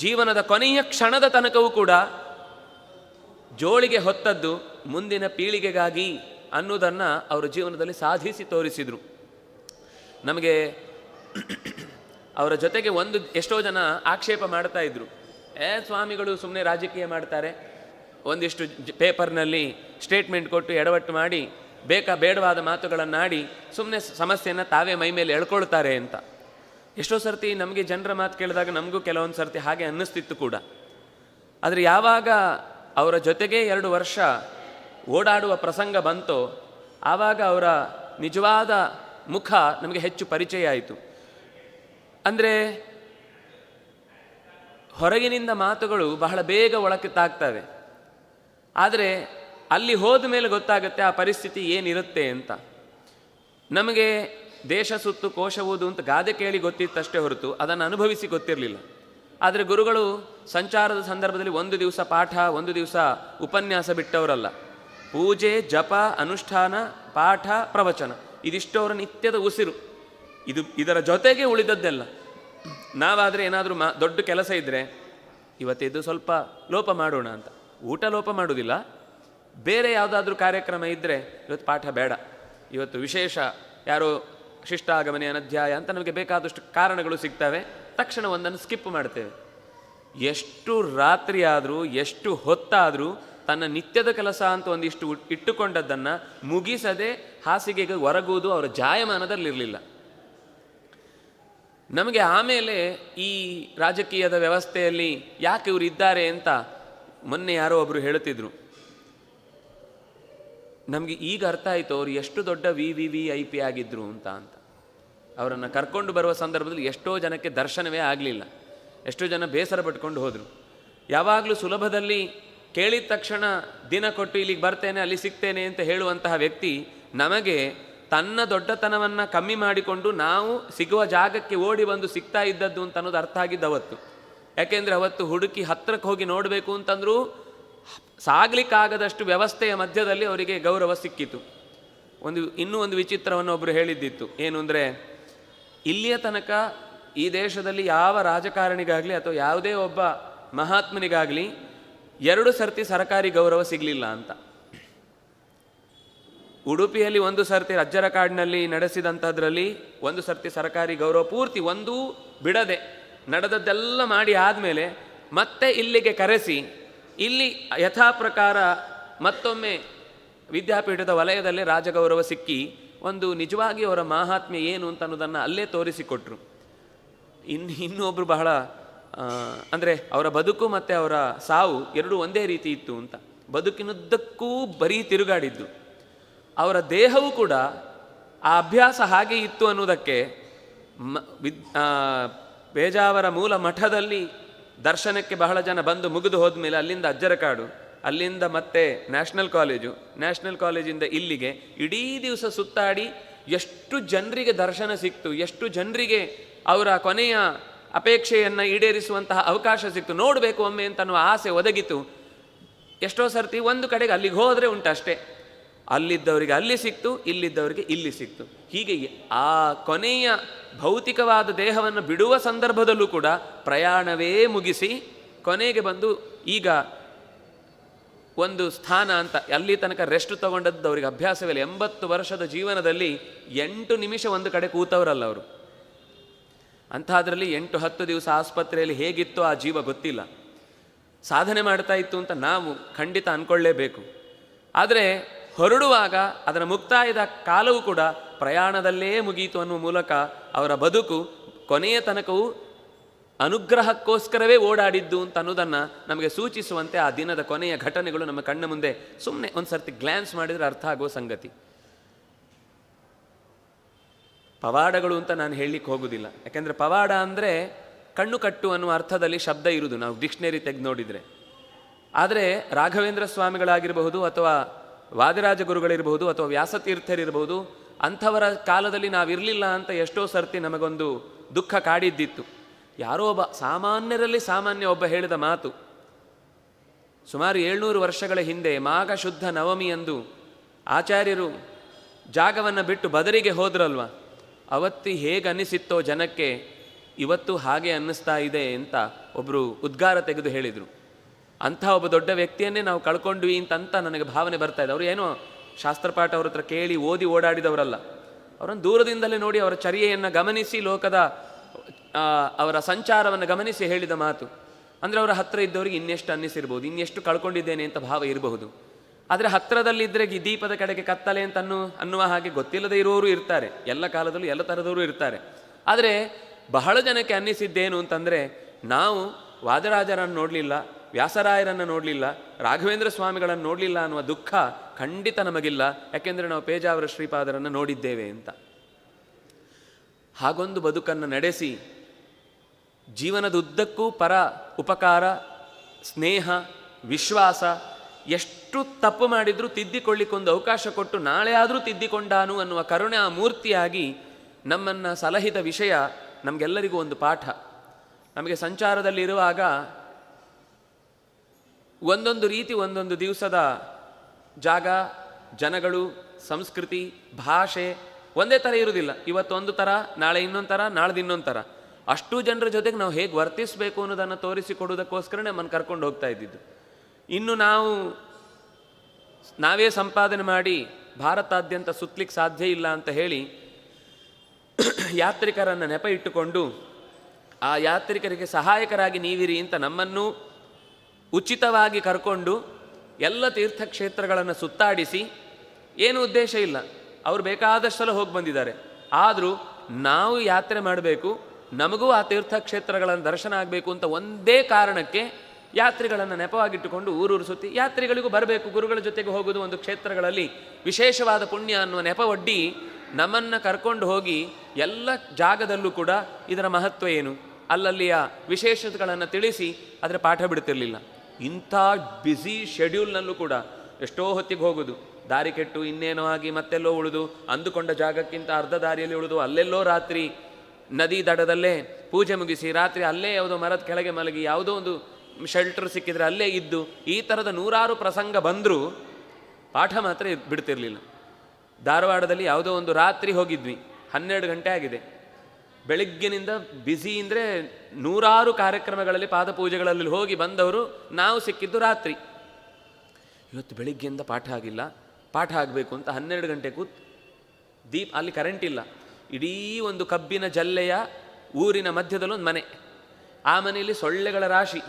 ಜೀವನದ ಕೊನೆಯ ಕ್ಷಣದ ತನಕವೂ ಕೂಡ ಜೋಳಿಗೆ ಹೊತ್ತದ್ದು ಮುಂದಿನ ಪೀಳಿಗೆಗಾಗಿ ಅನ್ನೋದನ್ನು ಅವರ ಜೀವನದಲ್ಲಿ ಸಾಧಿಸಿ ತೋರಿಸಿದರು. ನಮಗೆ ಅವರ ಜೊತೆಗೆ ಎಷ್ಟೋ ಜನ ಆಕ್ಷೇಪ ಮಾಡ್ತಾ ಇದ್ರು, ಸ್ವಾಮಿಗಳು ಸುಮ್ಮನೆ ರಾಜಕೀಯ ಮಾಡ್ತಾರೆ, ಒಂದಿಷ್ಟು ಪೇಪರ್ನಲ್ಲಿ ಸ್ಟೇಟ್ಮೆಂಟ್ ಕೊಟ್ಟು ಎಡವಟ್ಟು ಮಾಡಿ ಬೇಡವಾದ ಮಾತುಗಳನ್ನಾಡಿ ಸುಮ್ಮನೆ ಸಮಸ್ಯೆಯನ್ನು ತಾವೇ ಮೈ ಮೇಲೆ ಎಳ್ಕೊಳ್ತಾರೆ ಅಂತ. ಎಷ್ಟೋ ಸರ್ತಿ ನಮಗೆ ಜನರ ಮಾತು ಕೇಳಿದಾಗ ನಮಗೂ ಕೆಲವೊಂದು ಸರ್ತಿ ಹಾಗೆ ಅನ್ನಿಸ್ತಿತ್ತು ಕೂಡ. ಆದರೆ ಯಾವಾಗ ಅವರ ಜೊತೆಗೆ 2 ವರ್ಷ ಓಡಾಡುವ ಪ್ರಸಂಗ ಬಂತೋ ಆವಾಗ ಅವರ ನಿಜವಾದ ಮುಖ ನಮಗೆ ಹೆಚ್ಚು ಪರಿಚಯ ಆಯಿತು. ಅಂದರೆ ಹೊರಗಿನಿಂದ ಮಾತುಗಳು ಬಹಳ ಬೇಗ ಒಳಕ್ಕೆ ತಾಗ್ತವೆ, ಆದರೆ ಅಲ್ಲಿ ಹೋದ ಮೇಲೆ ಗೊತ್ತಾಗುತ್ತೆ ಆ ಪರಿಸ್ಥಿತಿ ಏನಿರುತ್ತೆ ಅಂತ. ನಮಗೆ ದೇಶ ಸುತ್ತು ಕೋಶ ಓದು ಅಂತ ಗಾದೆ ಕೇಳಿ ಗೊತ್ತಿತ್ತಷ್ಟೇ ಹೊರತು ಅದನ್ನು ಅನುಭವಿಸಿ ಗೊತ್ತಿರಲಿಲ್ಲ. ಆದರೆ ಗುರುಗಳು ಸಂಚಾರದ ಸಂದರ್ಭದಲ್ಲಿ 1 ದಿವಸ ಪಾಠ, 1 ದಿವಸ ಉಪನ್ಯಾಸ ಬಿಟ್ಟವರಲ್ಲ. ಪೂಜೆ, ಜಪ, ಅನುಷ್ಠಾನ, ಪಾಠ, ಪ್ರವಚನ ಇದಿಷ್ಟು ಅವರ ನಿತ್ಯದ ಉಸಿರು. ಇದರ ಜೊತೆಗೆ ಉಳಿದದ್ದೆಲ್ಲ. ನಾವಾದರೆ ಏನಾದರೂ ದೊಡ್ಡ ಕೆಲಸ ಇದ್ದರೆ ಇವತ್ತಿದ್ದು ಸ್ವಲ್ಪ ಲೋಪ ಮಾಡೋಣ ಅಂತ, ಊಟ ಲೋಪ ಮಾಡೋದಿಲ್ಲ. ಬೇರೆ ಯಾವುದಾದ್ರೂ ಕಾರ್ಯಕ್ರಮ ಇದ್ದರೆ ಇವತ್ತು ಪಾಠ ಬೇಡ, ಇವತ್ತು ವಿಶೇಷ ಯಾರೋ ಶಿಷ್ಟಾಗಮನೆ ಅನಧ್ಯಾಯ ಅಂತ ನಮಗೆ ಬೇಕಾದಷ್ಟು ಕಾರಣಗಳು ಸಿಗ್ತವೆ, ತಕ್ಷಣ ಒಂದನ್ನು ಸ್ಕಿಪ್ ಮಾಡ್ತೇವೆ. ಎಷ್ಟು ರಾತ್ರಿ ಆದರೂ ಎಷ್ಟು ಹೊತ್ತಾದರೂ ತನ್ನ ನಿತ್ಯದ ಕೆಲಸ ಅಂತ ಒಂದಿಷ್ಟು ಇಟ್ಟುಕೊಂಡದ್ದನ್ನು ಮುಗಿಸದೆ ಹಾಸಿಗೆಗೆ ಹೊರಗುವುದು ಅವರ ಜಾಯಮಾನದಲ್ಲಿರಲಿಲ್ಲ. ನಮಗೆ ಆಮೇಲೆ ಈ ರಾಜಕೀಯದ ವ್ಯವಸ್ಥೆಯಲ್ಲಿ ಯಾಕೆ ಇವರು ಇದ್ದಾರೆ ಅಂತ ಮೊನ್ನೆ ಯಾರೋ ಒಬ್ಬರು ಹೇಳುತ್ತಿದ್ರು. ನಮಗೆ ಈಗ ಅರ್ಥ ಆಯಿತು ಅವರು ಎಷ್ಟು ದೊಡ್ಡ VIP ಆಗಿದ್ರು ಅಂತ. ಅವರನ್ನು ಕರ್ಕೊಂಡು ಬರುವ ಸಂದರ್ಭದಲ್ಲಿ ಎಷ್ಟೋ ಜನಕ್ಕೆ ದರ್ಶನವೇ ಆಗಲಿಲ್ಲ, ಎಷ್ಟೋ ಜನ ಬೇಸರ ಪಟ್ಕೊಂಡು ಹೋದರು. ಯಾವಾಗಲೂ ಸುಲಭದಲ್ಲಿ ಕೇಳಿದ ತಕ್ಷಣ ದಿನ ಕೊಟ್ಟು ಇಲ್ಲಿಗೆ ಬರ್ತೇನೆ ಅಲ್ಲಿ ಸಿಗ್ತೇನೆ ಅಂತ ಹೇಳುವಂತಹ ವ್ಯಕ್ತಿ ನಮಗೆ ತನ್ನ ದೊಡ್ಡತನವನ್ನು ಕಮ್ಮಿ ಮಾಡಿಕೊಂಡು ನಾವು ಸಿಗುವ ಜಾಗಕ್ಕೆ ಓಡಿ ಬಂದು ಸಿಗ್ತಾ ಇದ್ದದ್ದು ಅಂತ ಅನ್ನೋದು ಅರ್ಥ ಆಗಿದ್ದು ಅವತ್ತು. ಯಾಕೆಂದರೆ ಅವತ್ತು ಹುಡುಕಿ ಹತ್ತಿರಕ್ಕೆ ಹೋಗಿ ನೋಡಬೇಕು ಅಂತಂದರೂ ಸಾಗಲಿಕ್ಕಾಗದಷ್ಟು ವ್ಯವಸ್ಥೆಯ ಮಧ್ಯದಲ್ಲಿ ಅವರಿಗೆ ಗೌರವ ಸಿಕ್ಕಿತು. ಇನ್ನೂ ಒಂದು ವಿಚಿತ್ರವನ್ನು ಒಬ್ಬರು ಹೇಳಿದ್ದಿತ್ತು. ಏನು ಅಂದರೆ, ಇಲ್ಲಿಯ ತನಕ ಈ ದೇಶದಲ್ಲಿ ಯಾವ ರಾಜಕಾರಣಿಗಾಗಲಿ ಅಥವಾ ಯಾವುದೇ ಒಬ್ಬ ಮಹಾತ್ಮನಿಗಾಗಲಿ 2 ಸರ್ತಿ ಸರ್ಕಾರಿ ಗೌರವ ಸಿಗಲಿಲ್ಲ ಅಂತ. ಉಡುಪಿಯಲ್ಲಿ 1 ಸರ್ತಿ ಅಜ್ಜರ ಕಾಡಿನಲ್ಲಿ ನಡೆಸಿದಂಥದ್ರಲ್ಲಿ 1 ಸರ್ತಿ ಸರ್ಕಾರಿ ಗೌರವ ಪೂರ್ತಿ ಒಂದೂ ಬಿಡದೆ ನಡೆದದ್ದೆಲ್ಲ ಮಾಡಿ ಆದಮೇಲೆ ಮತ್ತೆ ಇಲ್ಲಿಗೆ ಕರೆಸಿ ಇಲ್ಲಿ ಯಥಾ ಪ್ರಕಾರ ಮತ್ತೊಮ್ಮೆ ವಿದ್ಯಾಪೀಠದ ವಲಯದಲ್ಲೇ ರಾಜಗೌರವ ಸಿಕ್ಕಿ ಒಂದು ನಿಜವಾಗಿ ಅವರ ಮಾಹಾತ್ಮ್ಯ ಏನು ಅಂತ ಅನ್ನೋದನ್ನು ಅಲ್ಲೇ ತೋರಿಸಿಕೊಟ್ರು. ಇನ್ನೊಬ್ಬರು ಬಹಳ ಅಂದರೆ ಅವರ ಬದುಕು ಮತ್ತು ಅವರ ಸಾವು ಎರಡೂ ಒಂದೇ ರೀತಿ ಇತ್ತು ಅಂತ. ಬದುಕಿನುದ್ದಕ್ಕೂ ಬರೀ ತಿರುಗಾಡಿದ್ದು, ಅವರ ದೇಹವೂ ಕೂಡ ಆ ಅಭ್ಯಾಸ ಹಾಗೆ ಇತ್ತು ಅನ್ನೋದಕ್ಕೆ ಪೇಜಾವರ ಮೂಲ ಮಠದಲ್ಲಿ ದರ್ಶನಕ್ಕೆ ಬಹಳ ಜನ ಬಂದು ಮುಗಿದು ಹೋದ್ಮೇಲೆ ಅಲ್ಲಿಂದ ಅಜ್ಜರ ಕಾಡು, ಅಲ್ಲಿಂದ ಮತ್ತೆ ನ್ಯಾಷನಲ್ ಕಾಲೇಜಿಂದ ಇಲ್ಲಿಗೆ ಇಡೀ ದಿವಸ ಸುತ್ತಾಡಿ ಎಷ್ಟು ಜನರಿಗೆ ದರ್ಶನ ಸಿಕ್ತು, ಎಷ್ಟು ಜನರಿಗೆ ಅವರ ಕೊನೆಯ ಅಪೇಕ್ಷೆಯನ್ನು ಈಡೇರಿಸುವಂತಹ ಅವಕಾಶ ಸಿಕ್ತು, ನೋಡಬೇಕು ಒಮ್ಮೆ ಅಂತ ಅನ್ನೋ ಆಸೆ ಒದಗಿತು. ಎಷ್ಟೋ ಸರ್ತಿ ಒಂದು ಕಡೆಗೆ ಅಲ್ಲಿಗೆ ಹೋದರೆ ಉಂಟಷ್ಟೇ, ಅಲ್ಲಿದ್ದವರಿಗೆ ಅಲ್ಲಿ ಸಿಕ್ತು, ಇಲ್ಲಿದ್ದವರಿಗೆ ಇಲ್ಲಿ ಸಿಕ್ತು. ಹೀಗೆ ಆ ಕೊನೆಯ ಭೌತಿಕವಾದ ದೇಹವನ್ನು ಬಿಡುವ ಸಂದರ್ಭದಲ್ಲೂ ಕೂಡ ಪ್ರಯಾಣವೇ ಮುಗಿಸಿ ಕೊನೆಗೆ ಬಂದು ಈಗ ಒಂದು ಸ್ಥಾನ ಅಂತ ಅಲ್ಲಿ ತನಕ ರೆಸ್ಟ್ ತಗೊಂಡದ್ದು ಅವರಿಗೆ ಅಭ್ಯಾಸವಿಲ್ಲ. 80 ವರ್ಷದ ಜೀವನದಲ್ಲಿ 8 ನಿಮಿಷ ಒಂದು ಕಡೆ ಕೂತವರಲ್ಲ ಅವರು. ಅಂಥದ್ರಲ್ಲಿ 8-10 ದಿವಸ ಆಸ್ಪತ್ರೆಯಲ್ಲಿ ಹೇಗಿತ್ತೋ ಆ ಜೀವ ಗೊತ್ತಿಲ್ಲ. ಸಾಧನೆ ಮಾಡ್ತಾ ಇತ್ತು ಅಂತ ನಾವು ಖಂಡಿತ ಅಂದ್ಕೊಳ್ಳೇಬೇಕು. ಆದರೆ ಹೊರಡುವಾಗ ಅದರ ಮುಕ್ತಾಯದ ಕಾಲವೂ ಕೂಡ ಪ್ರಯಾಣದಲ್ಲೇ ಮುಗಿಯಿತು ಅನ್ನುವ ಮೂಲಕ ಅವರ ಬದುಕು ಕೊನೆಯ ತನಕವೂ ಅನುಗ್ರಹಕ್ಕೋಸ್ಕರವೇ ಓಡಾಡಿದ್ದು ಅಂತ ಅನ್ನೋದನ್ನು ನಮಗೆ ಸೂಚಿಸುವಂತೆ ಆ ದಿನದ ಕೊನೆಯ ಘಟನೆಗಳು ನಮ್ಮ ಕಣ್ಣ ಮುಂದೆ ಸುಮ್ಮನೆ ಒಂದು ಸರ್ತಿ ಗ್ಲ್ಯಾನ್ಸ್ ಮಾಡಿದರೆ ಅರ್ಥ ಆಗುವ ಸಂಗತಿ. ಪವಾಡಗಳು ಅಂತ ನಾನು ಹೇಳಲಿಕ್ಕೆ ಹೋಗೋದಿಲ್ಲ, ಯಾಕೆಂದರೆ ಪವಾಡ ಅಂದರೆ ಕಣ್ಣು ಕಟ್ಟು ಅನ್ನುವ ಅರ್ಥದಲ್ಲಿ ಶಬ್ದ ಇರುವುದು ನಾವು ಡಿಕ್ಷನರಿ ತೆಗೆದು ನೋಡಿದರೆ. ಆದರೆ ರಾಘವೇಂದ್ರ ಸ್ವಾಮಿಗಳಾಗಿರಬಹುದು ಅಥವಾ ವಾದಿರಾಜ ಗುರುಗಳಿರಬಹುದು ಅಥವಾ ವ್ಯಾಸತೀರ್ಥರಿರಬಹುದು, ಅಂಥವರ ಕಾಲದಲ್ಲಿ ನಾವಿರಲಿಲ್ಲ ಅಂತ ಎಷ್ಟೋ ಸರ್ತಿ ನಮಗೊಂದು ದುಃಖ ಕಾಡಿದ್ದಿತ್ತು. ಯಾರೋ ಒಬ್ಬ ಸಾಮಾನ್ಯರಲ್ಲಿ ಸಾಮಾನ್ಯ ಒಬ್ಬ ಹೇಳಿದ ಮಾತು, ಸುಮಾರು 700 ವರ್ಷಗಳ ಹಿಂದೆ ಮಾಘ ಶುದ್ಧ ನವಮಿಯಂದು ಆಚಾರ್ಯರು ಜಾಗವನ್ನು ಬಿಟ್ಟು ಬದರಿಗೆ ಹೋದ್ರಲ್ವ, ಅವತ್ತಿ ಹೇಗೆ ಅನ್ನಿಸಿತ್ತೋ ಜನಕ್ಕೆ ಇವತ್ತು ಹಾಗೆ ಅನ್ನಿಸ್ತಾ ಇದೆ ಅಂತ ಒಬ್ಬರು ಉದ್ಗಾರ ತೆಗೆದು ಹೇಳಿದರು. ಅಂಥ ಒಬ್ಬ ದೊಡ್ಡ ವ್ಯಕ್ತಿಯನ್ನೇ ನಾವು ಕಳ್ಕೊಂಡ್ವಿ ಅಂತ ನನಗೆ ಭಾವನೆ ಬರ್ತಾ ಇದೆ. ಅವರು ಏನೋ ಶಾಸ್ತ್ರಪಾಠ ಅವ್ರ ಹತ್ರ ಕೇಳಿ ಓದಿ ಓಡಾಡಿದವರಲ್ಲ, ಅವರನ್ನು ದೂರದಿಂದಲೇ ನೋಡಿ ಅವರ ಚರ್ಯೆಯನ್ನು ಗಮನಿಸಿ ಲೋಕದ ಅವರ ಸಂಚಾರವನ್ನು ಗಮನಿಸಿ ಹೇಳಿದ ಮಾತು. ಅಂದರೆ ಅವರ ಹತ್ತಿರ ಇದ್ದವರಿಗೆ ಇನ್ನೆಷ್ಟು ಅನ್ನಿಸಿರ್ಬೋದು, ಇನ್ನೆಷ್ಟು ಕಳ್ಕೊಂಡಿದ್ದೇನೆ ಅಂತ ಭಾವ ಇರಬಹುದು. ಆದರೆ ಹತ್ತಿರದಲ್ಲಿದ್ದರೆ ಈ ದೀಪದ ಕಡೆಗೆ ಕತ್ತಲೆ ಅಂತ ಅನ್ನುವ ಹಾಗೆ ಗೊತ್ತಿಲ್ಲದೆ ಇರುವವರು ಇರ್ತಾರೆ, ಎಲ್ಲ ಕಾಲದಲ್ಲೂ ಎಲ್ಲ ಥರದವರು ಇರ್ತಾರೆ. ಆದರೆ ಬಹಳ ಜನಕ್ಕೆ ಅನ್ನಿಸಿದ್ದೇನು ಅಂತಂದರೆ, ನಾವು ವಾದರಾಜರನ್ನು ನೋಡಲಿಲ್ಲ, ವ್ಯಾಸರಾಯರನ್ನು ನೋಡಲಿಲ್ಲ, ರಾಘವೇಂದ್ರ ಸ್ವಾಮಿಗಳನ್ನು ನೋಡಲಿಲ್ಲ ಅನ್ನುವ ದುಃಖ ಖಂಡಿತ ನಮಗಿಲ್ಲ, ಯಾಕೆಂದರೆ ನಾವು ಪೇಜಾವರ ಶ್ರೀಪಾದರನ್ನು ನೋಡಿದ್ದೇವೆ ಅಂತ. ಹಾಗೊಂದು ಬದುಕನ್ನು ನಡೆಸಿ ಜೀವನದುದ್ದಕ್ಕೂ ಪರ ಉಪಕಾರ, ಸ್ನೇಹ, ವಿಶ್ವಾಸ, ಎಷ್ಟು ತಪ್ಪು ಮಾಡಿದರೂ ತಿದ್ದಿಕೊಳ್ಳಿಕ್ಕೊಂದು ಅವಕಾಶ ಕೊಟ್ಟು ನಾಳೆ ಆದರೂ ತಿದ್ದಿಕೊಂಡಾನು ಅನ್ನುವ ಕರುಣೆ ಆ ಮೂರ್ತಿಯಾಗಿ ನಮ್ಮನ್ನು ಸಲಹಿದ ವಿಷಯ ನಮಗೆಲ್ಲರಿಗೂ ಒಂದು ಪಾಠ. ನಮಗೆ ಸಂಚಾರದಲ್ಲಿರುವಾಗ ಒಂದೊಂದು ರೀತಿ ಒಂದೊಂದು ದಿವಸದ ಜಾಗ, ಜನಗಳು, ಸಂಸ್ಕೃತಿ, ಭಾಷೆ ಒಂದೇ ಥರ ಇರುವುದಿಲ್ಲ. ಇವತ್ತೊಂದು ಥರ, ನಾಳೆ ಇನ್ನೊಂದು ಥರ, ನಾಳ್ದು ಇನ್ನೊಂದು ಥರ. ಅಷ್ಟು ಜನರ ಜೊತೆಗೆ ನಾವು ಹೇಗೆ ವರ್ತಿಸಬೇಕು ಅನ್ನೋದನ್ನು ತೋರಿಸಿಕೊಡುವುದಕ್ಕೋಸ್ಕರ ನಮ್ಮನ್ನು ಕರ್ಕೊಂಡು ಹೋಗ್ತಾ ಇದ್ದಿದ್ದು. ಇನ್ನು ನಾವೇ ಸಂಪಾದನೆ ಮಾಡಿ ಭಾರತಾದ್ಯಂತ ಸುತ್ತಲಿಕ್ಕೆ ಸಾಧ್ಯ ಇಲ್ಲ ಅಂತ ಹೇಳಿ ಯಾತ್ರಿಕರನ್ನು ನೆಪ ಇಟ್ಟುಕೊಂಡು ಆ ಯಾತ್ರಿಕರಿಗೆ ಸಹಾಯಕರಾಗಿ ನೀವಿರಿ ಅಂತ ನಮ್ಮನ್ನು ಉಚಿತವಾಗಿ ಕರ್ಕೊಂಡು ಎಲ್ಲ ತೀರ್ಥಕ್ಷೇತ್ರಗಳನ್ನು ಸುತ್ತಾಡಿಸಿ, ಏನು ಉದ್ದೇಶ ಇಲ್ಲ, ಅವರು ಬೇಕಾದಷ್ಟೆಲ್ಲ ಹೋಗಿ ಬಂದಿದ್ದಾರೆ. ಆದರೂ ನಾವು ಯಾತ್ರೆ ಮಾಡಬೇಕು, ನಮಗೂ ಆ ತೀರ್ಥಕ್ಷೇತ್ರಗಳನ್ನು ದರ್ಶನ ಆಗಬೇಕು ಅಂತ ಒಂದೇ ಕಾರಣಕ್ಕೆ ಯಾತ್ರಿಗಳನ್ನು ನೆಪವಾಗಿಟ್ಟುಕೊಂಡು ಊರೂರು ಸುತ್ತಿ, ಯಾತ್ರಿಗಳಿಗೂ ಬರಬೇಕು, ಗುರುಗಳ ಜೊತೆಗೆ ಹೋಗೋದು ಒಂದು ಕ್ಷೇತ್ರಗಳಲ್ಲಿ ವಿಶೇಷವಾದ ಪುಣ್ಯ ಅನ್ನುವ ನೆಪ ಒಡ್ಡಿ ನಮ್ಮನ್ನು ಕರ್ಕೊಂಡು ಹೋಗಿ ಎಲ್ಲ ಜಾಗದಲ್ಲೂ ಕೂಡ ಇದರ ಮಹತ್ವ ಏನು, ಅಲ್ಲಲ್ಲಿಯ ವಿಶೇಷತೆಗಳನ್ನು ತಿಳಿಸಿ ಅದರ ಪಾಠ ಬಿಡ್ತಿರಲಿಲ್ಲ. ಇಂಥ ಬ್ಯುಸಿ ಶೆಡ್ಯೂಲ್ನಲ್ಲೂ ಕೂಡ ಎಷ್ಟೋ ಹೊತ್ತಿಗೆ ಹೋಗೋದು, ದಾರಿ ಕೆಟ್ಟು ಇನ್ನೇನೋ ಆಗಿ ಮತ್ತೆಲ್ಲೋ ಉಳಿದು, ಅಂದುಕೊಂಡ ಜಾಗಕ್ಕಿಂತ ಅರ್ಧ ದಾರಿಯಲ್ಲಿ ಉಳಿದು ಅಲ್ಲೆಲ್ಲೋ ರಾತ್ರಿ ನದಿ ದಡದಲ್ಲೇ ಪೂಜೆ ಮುಗಿಸಿ ರಾತ್ರಿ ಅಲ್ಲೇ ಯಾವುದೋ ಮರದ ಕೆಳಗೆ ಮಲಗಿ ಯಾವುದೋ ಒಂದು ಶೆಲ್ಟರ್ ಸಿಕ್ಕಿದ್ರೆ ಅಲ್ಲೇ ಇದ್ದು, ಈ ಥರದ ನೂರಾರು ಪ್ರಸಂಗ ಬಂದರೂ ಪಾಠ ಮಾತ್ರ ಬಿಡ್ತಿರಲಿಲ್ಲ. ಧಾರವಾಡದಲ್ಲಿ ಯಾವುದೋ ಒಂದು ರಾತ್ರಿ ಹೋಗಿದ್ವಿ, 12 ಗಂಟೆ ಆಗಿದೆ. ಬೆಳಗ್ಗಿನಿಂದ ಬ್ಯುಸಿ ಅಂದರೆ ನೂರಾರು ಕಾರ್ಯಕ್ರಮಗಳಲ್ಲಿ ಪಾದಪೂಜೆಗಳಲ್ಲಿ ಹೋಗಿ ಬಂದವರು, ನಾವು ಸಿಕ್ಕಿದ್ದು ರಾತ್ರಿ. ಇವತ್ತು ಬೆಳಿಗ್ಗೆಯಿಂದ ಪಾಠ ಆಗಿಲ್ಲ, ಪಾಠ ಆಗಬೇಕು ಅಂತ 12 ಗಂಟೆ ಕೂತ್ ದೀಪ, ಅಲ್ಲಿ ಕರೆಂಟ್ ಇಲ್ಲ, ಇಡೀ ಒಂದು ಕಬ್ಬಿನ ಜಲ್ಲೆಯ ಊರಿನ ಮಧ್ಯದಲ್ಲೊಂದು ಮನೆ, ಆ ಮನೆಯಲ್ಲಿ ಸೊಳ್ಳೆಗಳ ರಾಶಿ,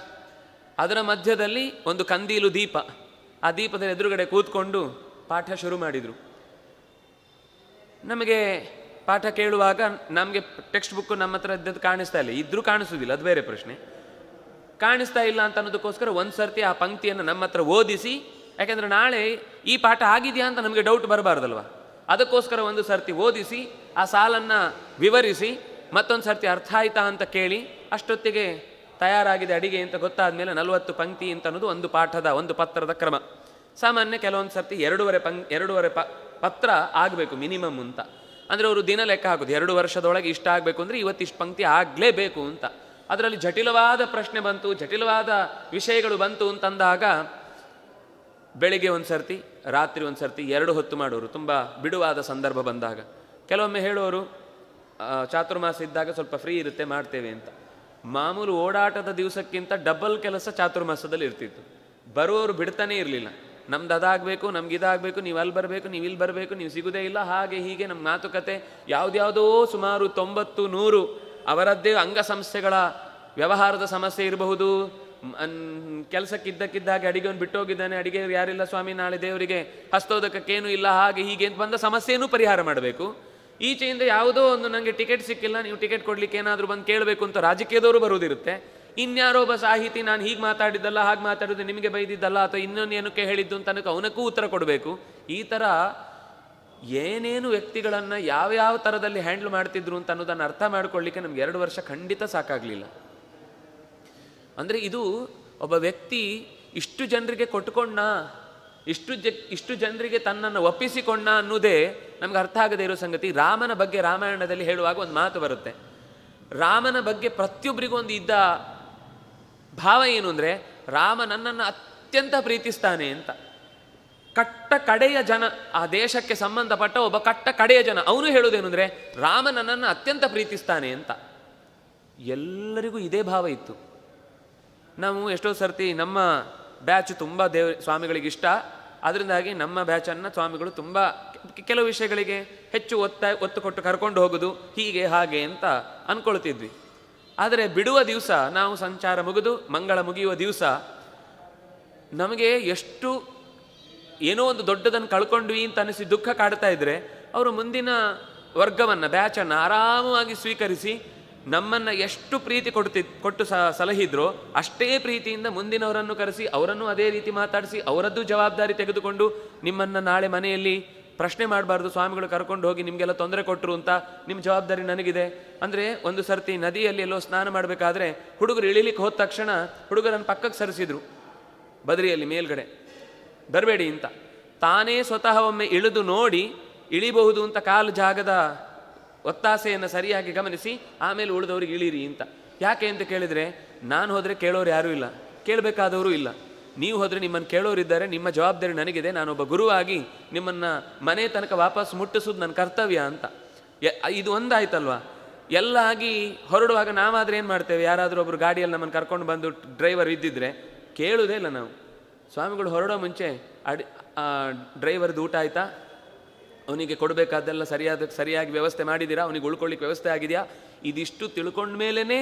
ಅದರ ಮಧ್ಯದಲ್ಲಿ ಒಂದು ಕಂದೀಲು ದೀಪ, ಆ ದೀಪದ ಎದುರುಗಡೆ ಕೂತ್ಕೊಂಡು ಪಾಠ ಶುರು ಮಾಡಿದರು. ನಮಗೆ ಪಾಠ ಕೇಳುವಾಗ ನಮಗೆ ಟೆಕ್ಸ್ಟ್ ಬುಕ್ಕು ನಮ್ಮ ಹತ್ರ ಇದ್ದದ್ದು ಕಾಣಿಸ್ತಾ ಇಲ್ಲ, ಇದ್ರೂ ಕಾಣಿಸೋದಿಲ್ಲ, ಅದು ಬೇರೆ ಪ್ರಶ್ನೆ. ಕಾಣಿಸ್ತಾ ಇಲ್ಲ ಅಂತ ಅನ್ನೋದಕ್ಕೋಸ್ಕರ ಒಂದು ಸರ್ತಿ ಆ ಪಂಕ್ತಿಯನ್ನು ನಮ್ಮ ಹತ್ರ ಓದಿಸಿ, ಯಾಕೆಂದರೆ ನಾಳೆ ಈ ಪಾಠ ಆಗಿದೆಯಾ ಅಂತ ನಮಗೆ ಡೌಟ್ ಬರಬಾರ್ದಲ್ವ, ಅದಕ್ಕೋಸ್ಕರ ಒಂದು ಸರ್ತಿ ಓದಿಸಿ ಆ ಸಾಲನ್ನು ವಿವರಿಸಿ ಮತ್ತೊಂದು ಸರ್ತಿ ಅರ್ಥ ಆಯ್ತಾ ಅಂತ ಕೇಳಿ, ಅಷ್ಟೊತ್ತಿಗೆ ತಯಾರಾಗಿದೆ ಅಡಿಗೆ ಅಂತ ಗೊತ್ತಾದ ಮೇಲೆ 40 ಪಂಕ್ತಿ ಅಂತ ಅನ್ನೋದು ಒಂದು ಪಾಠದ ಒಂದು ಪತ್ರದ ಕ್ರಮ. ಸಾಮಾನ್ಯ ಕೆಲವೊಂದು ಸರ್ತಿ 2.5 ಪತ್ರ ಆಗಬೇಕು ಮಿನಿಮಮ್ ಅಂತ. ಅಂದರೆ ಅವರು ದಿನ ಲೆಕ್ಕ ಹಾಕೋದು, 2 ವರ್ಷದೊಳಗೆ ಇಷ್ಟ ಆಗಬೇಕು ಅಂದರೆ ಇವತ್ತಿಷ್ಟು ಪಂಕ್ತಿ ಆಗಲೇಬೇಕು ಅಂತ. ಅದರಲ್ಲಿ ಜಟಿಲವಾದ ಪ್ರಶ್ನೆ ಬಂತು, ಜಟಿಲವಾದ ವಿಷಯಗಳು ಬಂತು ಅಂತಂದಾಗ ಬೆಳಿಗ್ಗೆ ಒಂದು ಸರ್ತಿ, ರಾತ್ರಿ ಒಂದು ಸರ್ತಿ, 2 ಹೊತ್ತು ಮಾಡೋರು. ತುಂಬ ಬಿಡುವಾದ ಸಂದರ್ಭ ಬಂದಾಗ ಕೆಲವೊಮ್ಮೆ ಹೇಳೋರು ಚಾತುರ್ಮಾಸ ಇದ್ದಾಗ ಸ್ವಲ್ಪ ಫ್ರೀ ಇರುತ್ತೆ ಮಾಡ್ತೇವೆ ಅಂತ. ಮಾಮೂಲು ಓಡಾಟದ ದಿವಸಕ್ಕಿಂತ ಡಬಲ್ ಕೆಲಸ ಚಾತುರ್ಮಾಸದಲ್ಲಿ ಇರ್ತಿತ್ತು. ಬರುವವರು ಬಿಡ್ತಾನೆ ಇರಲಿಲ್ಲ, ನಮ್ದು ಅದಾಗಬೇಕು, ನಮ್ಗಿದಾಗಬೇಕು, ನೀವು ಅಲ್ಲಿ ಬರಬೇಕು, ನೀವು ಇಲ್ಲಿ ಬರಬೇಕು, ನೀವು ಸಿಗುವುದೇ ಇಲ್ಲ, ಹಾಗೆ ಹೀಗೆ ನಮ್ಮ ಮಾತುಕತೆ ಯಾವುದ್ಯಾವುದೋ ಸುಮಾರು 90-100 ಅವರದ್ದೇ ಅಂಗಸಂಸ್ಥೆಗಳ ವ್ಯವಹಾರದ ಸಮಸ್ಯೆ ಇರಬಹುದು, ಕೆಲಸಕ್ಕಿದ್ದಕ್ಕಿದ್ದಾಗೆ ಅಡಿಗೆಯನ್ನು ಬಿಟ್ಟು ಹೋಗಿದ್ದಾನೆ, ಅಡಿಗೆ ಯಾರಿಲ್ಲ ಸ್ವಾಮಿ, ನಾಳೆ ದೇವರಿಗೆ ಹಸ್ತೋದಕಕ್ಕೇನು ಇಲ್ಲ, ಹಾಗೆ ಹೀಗೆ ಅಂತ ಬಂದ ಸಮಸ್ಯೆನೂ ಪರಿಹಾರ ಮಾಡಬೇಕು. ಈಚೆಯಿಂದ ಯಾವುದೋ ಒಂದು ನನಗೆ ಟಿಕೆಟ್ ಸಿಕ್ಕಿಲ್ಲ, ನೀವು ಟಿಕೆಟ್ ಕೊಡ್ಲಿಕ್ಕೆ ಏನಾದರೂ ಬಂದು ಕೇಳಬೇಕು ಅಂತ ರಾಜಕೀಯದವರು ಬರುವುದಿರುತ್ತೆ. ಇನ್ಯಾರೋ ಒಬ್ಬ ಸಾಹಿತಿ ನಾನು ಹೀಗೆ ಮಾತಾಡಿದ್ದಲ್ಲ, ಹಾಗೆ ಮಾತಾಡಿದ್ದು ನಿಮಗೆ ಬೈದಿದ್ದಲ್ಲ, ಅಥವಾ ಇನ್ನೊಂದು ಏನಕ್ಕೆ ಹೇಳಿದ್ದು ಅಂತ ಅವನಕ್ಕೂ ಉತ್ತರ ಕೊಡಬೇಕು. ಈ ಥರ ಏನೇನು ವ್ಯಕ್ತಿಗಳನ್ನು ಯಾವ್ಯಾವ ಥರದಲ್ಲಿ ಹ್ಯಾಂಡಲ್ ಮಾಡ್ತಿದ್ರು ಅಂತ ಅನ್ನೋದನ್ನು ಅರ್ಥ ಮಾಡ್ಕೊಳ್ಳಿಕ್ಕೆ ನಮ್ಗೆ 2 ವರ್ಷ ಖಂಡಿತ ಸಾಕಾಗಲಿಲ್ಲ. ಅಂದರೆ ಇದು ಒಬ್ಬ ವ್ಯಕ್ತಿ ಇಷ್ಟು ಜನರಿಗೆ ಕೊಟ್ಟುಕೊಂಡ, ಇಷ್ಟು ಜನರಿಗೆ ತನ್ನನ್ನು ಒಪ್ಪಿಸಿಕೊಂಡ ಅನ್ನೋದೇ ನಮ್ಗೆ ಅರ್ಥ ಆಗದೇ ಇರೋ ಸಂಗತಿ. ರಾಮನ ಬಗ್ಗೆ ರಾಮಾಯಣದಲ್ಲಿ ಹೇಳುವಾಗ ಒಂದು ಮಾತು ಬರುತ್ತೆ. ರಾಮನ ಬಗ್ಗೆ ಪ್ರತಿಯೊಬ್ಬರಿಗೂ ಒಂದು ಇದ್ದ ಭಾವ ಏನು ಅಂದರೆ, ರಾಮ ನನ್ನನ್ನು ಅತ್ಯಂತ ಪ್ರೀತಿಸ್ತಾನೆ ಅಂತ. ಕಟ್ಟ ಕಡೆಯ ಜನ, ಆ ದೇಶಕ್ಕೆ ಸಂಬಂಧಪಟ್ಟ ಒಬ್ಬ ಕಟ್ಟ ಕಡೆಯ ಜನ, ಅವನು ಹೇಳೋದೇನು ಅಂದರೆ ರಾಮ ನನ್ನನ್ನು ಅತ್ಯಂತ ಪ್ರೀತಿಸ್ತಾನೆ ಅಂತ. ಎಲ್ಲರಿಗೂ ಇದೇ ಭಾವ ಇತ್ತು. ನಾವು ಎಷ್ಟೋ ಸರ್ತಿ ನಮ್ಮ ಬ್ಯಾಚ್ ತುಂಬ ಸ್ವಾಮಿಗಳಿಗೆ ಇಷ್ಟ, ಅದರಿಂದಾಗಿ ನಮ್ಮ ಬ್ಯಾಚನ್ನು ಸ್ವಾಮಿಗಳು ತುಂಬ ಕೆಲವು ವಿಷಯಗಳಿಗೆ ಹೆಚ್ಚು ಒತ್ತು ಕೊಟ್ಟು ಕರ್ಕೊಂಡು ಹೋಗೋದು, ಹೀಗೆ ಹಾಗೆ ಅಂತ ಅಂದ್ಕೊಳ್ತಿದ್ವಿ. ಆದರೆ ಬಿಡುವ ದಿವಸ, ನಾವು ಸಂಚಾರ ಮುಗಿದು ಮಂಗಳ ಮುಗಿಯುವ ದಿವಸ ನಮಗೆ ಎಷ್ಟು ಏನೋ ಒಂದು ದೊಡ್ಡದನ್ನು ಕಳ್ಕೊಂಡ್ವಿ ಅಂತ ಅನಿಸಿ ದುಃಖ ಕಾಡ್ತಾ ಇದ್ರೆ, ಅವರು ಮುಂದಿನ ವರ್ಗವನ್ನು, ಬ್ಯಾಚನ್ನು ಆರಾಮವಾಗಿ ಸ್ವೀಕರಿಸಿ ನಮ್ಮನ್ನು ಎಷ್ಟು ಪ್ರೀತಿ ಕೊಟ್ಟು ಸಲಹಿದ್ರೋ ಅಷ್ಟೇ ಪ್ರೀತಿಯಿಂದ ಮುಂದಿನವರನ್ನು ಕರೆಸಿ ಅವರನ್ನು ಅದೇ ರೀತಿ ಮಾತಾಡಿಸಿ ಅವರದ್ದು ಜವಾಬ್ದಾರಿ ತೆಗೆದುಕೊಂಡು, ನಿಮ್ಮನ್ನು ನಾಳೆ ಮನೆಯಲ್ಲಿ ಪ್ರಶ್ನೆ ಮಾಡಬಾರ್ದು, ಸ್ವಾಮಿಗಳು ಕರ್ಕೊಂಡು ಹೋಗಿ ನಿಮಗೆಲ್ಲ ತೊಂದರೆ ಕೊಟ್ಟರು ಅಂತ, ನಿಮ್ಮ ಜವಾಬ್ದಾರಿ ನನಗಿದೆ. ಅಂದರೆ ಒಂದು ಸರ್ತಿ ನದಿಯಲ್ಲಿ ಎಲ್ಲೋ ಸ್ನಾನ ಮಾಡಬೇಕಾದ್ರೆ ಹುಡುಗರು ಇಳಿಲಿಕ್ಕೆ ಹೋದ ತಕ್ಷಣ ಹುಡುಗರನ್ನು ಪಕ್ಕಕ್ಕೆ ಸರಿಸಿದ್ರು, ಬದರಿಯಲ್ಲಿ ಮೇಲ್ಗಡೆ ಬರಬೇಡಿ ಅಂತ. ತಾನೇ ಸ್ವತಃ ಒಮ್ಮೆ ಇಳಿದು ನೋಡಿ ಇಳಿಬಹುದು ಅಂತ ಕಾಲು ಜಾಗದ ಒತ್ತಾಸೆಯನ್ನು ಸರಿಯಾಗಿ ಗಮನಿಸಿ ಆಮೇಲೆ ಉಳಿದವ್ರಿಗೆ ಇಳೀರಿ ಅಂತ. ಯಾಕೆ ಅಂತ ಕೇಳಿದರೆ, ನಾನು ಹೋದರೆ ಕೇಳೋರು ಯಾರೂ ಇಲ್ಲ, ಕೇಳಬೇಕಾದವರು ಇಲ್ಲ. ನೀವು ಹೋದರೆ ನಿಮ್ಮನ್ನು ಕೇಳೋರಿದ್ದಾರೆ, ನಿಮ್ಮ ಜವಾಬ್ದಾರಿ ನನಗಿದೆ, ನಾನೊಬ್ಬ ಗುರುವಾಗಿ ನಿಮ್ಮನ್ನು ಮನೆ ತನಕ ವಾಪಸ್ ಮುಟ್ಟಿಸೋದು ನನ್ನ ಕರ್ತವ್ಯ ಅಂತ. ಇದು ಒಂದಾಯ್ತಲ್ವ. ಎಲ್ಲ ಆಗಿ ಹೊರಡುವಾಗ ನಾವಾದರೆ ಏನು ಮಾಡ್ತೇವೆ, ಯಾರಾದರೂ ಒಬ್ಬರು ಗಾಡಿಯಲ್ಲಿ ನಮ್ಮನ್ನು ಕರ್ಕೊಂಡು ಬಂದು ಡ್ರೈವರ್ ಇದ್ದಿದ್ರೆ ಕೇಳುವುದೇ ಇಲ್ಲ ನಾವು. ಸ್ವಾಮಿಗಳು ಹೊರಡೋ ಮುಂಚೆ ಡ್ರೈವರ್ದು ಊಟ ಆಯಿತಾ, ಅವನಿಗೆ ಕೊಡಬೇಕಾದ್ದೆಲ್ಲ ಸರಿಯಾಗಿ ವ್ಯವಸ್ಥೆ ಮಾಡಿದ್ದೀರಾ, ಅವನಿಗೆ ಉಳ್ಕೊಳ್ಳಿಕ್ಕೆ ವ್ಯವಸ್ಥೆ ಆಗಿದೆಯಾ, ಇದಿಷ್ಟು ತಿಳ್ಕೊಂಡ ಮೇಲೇ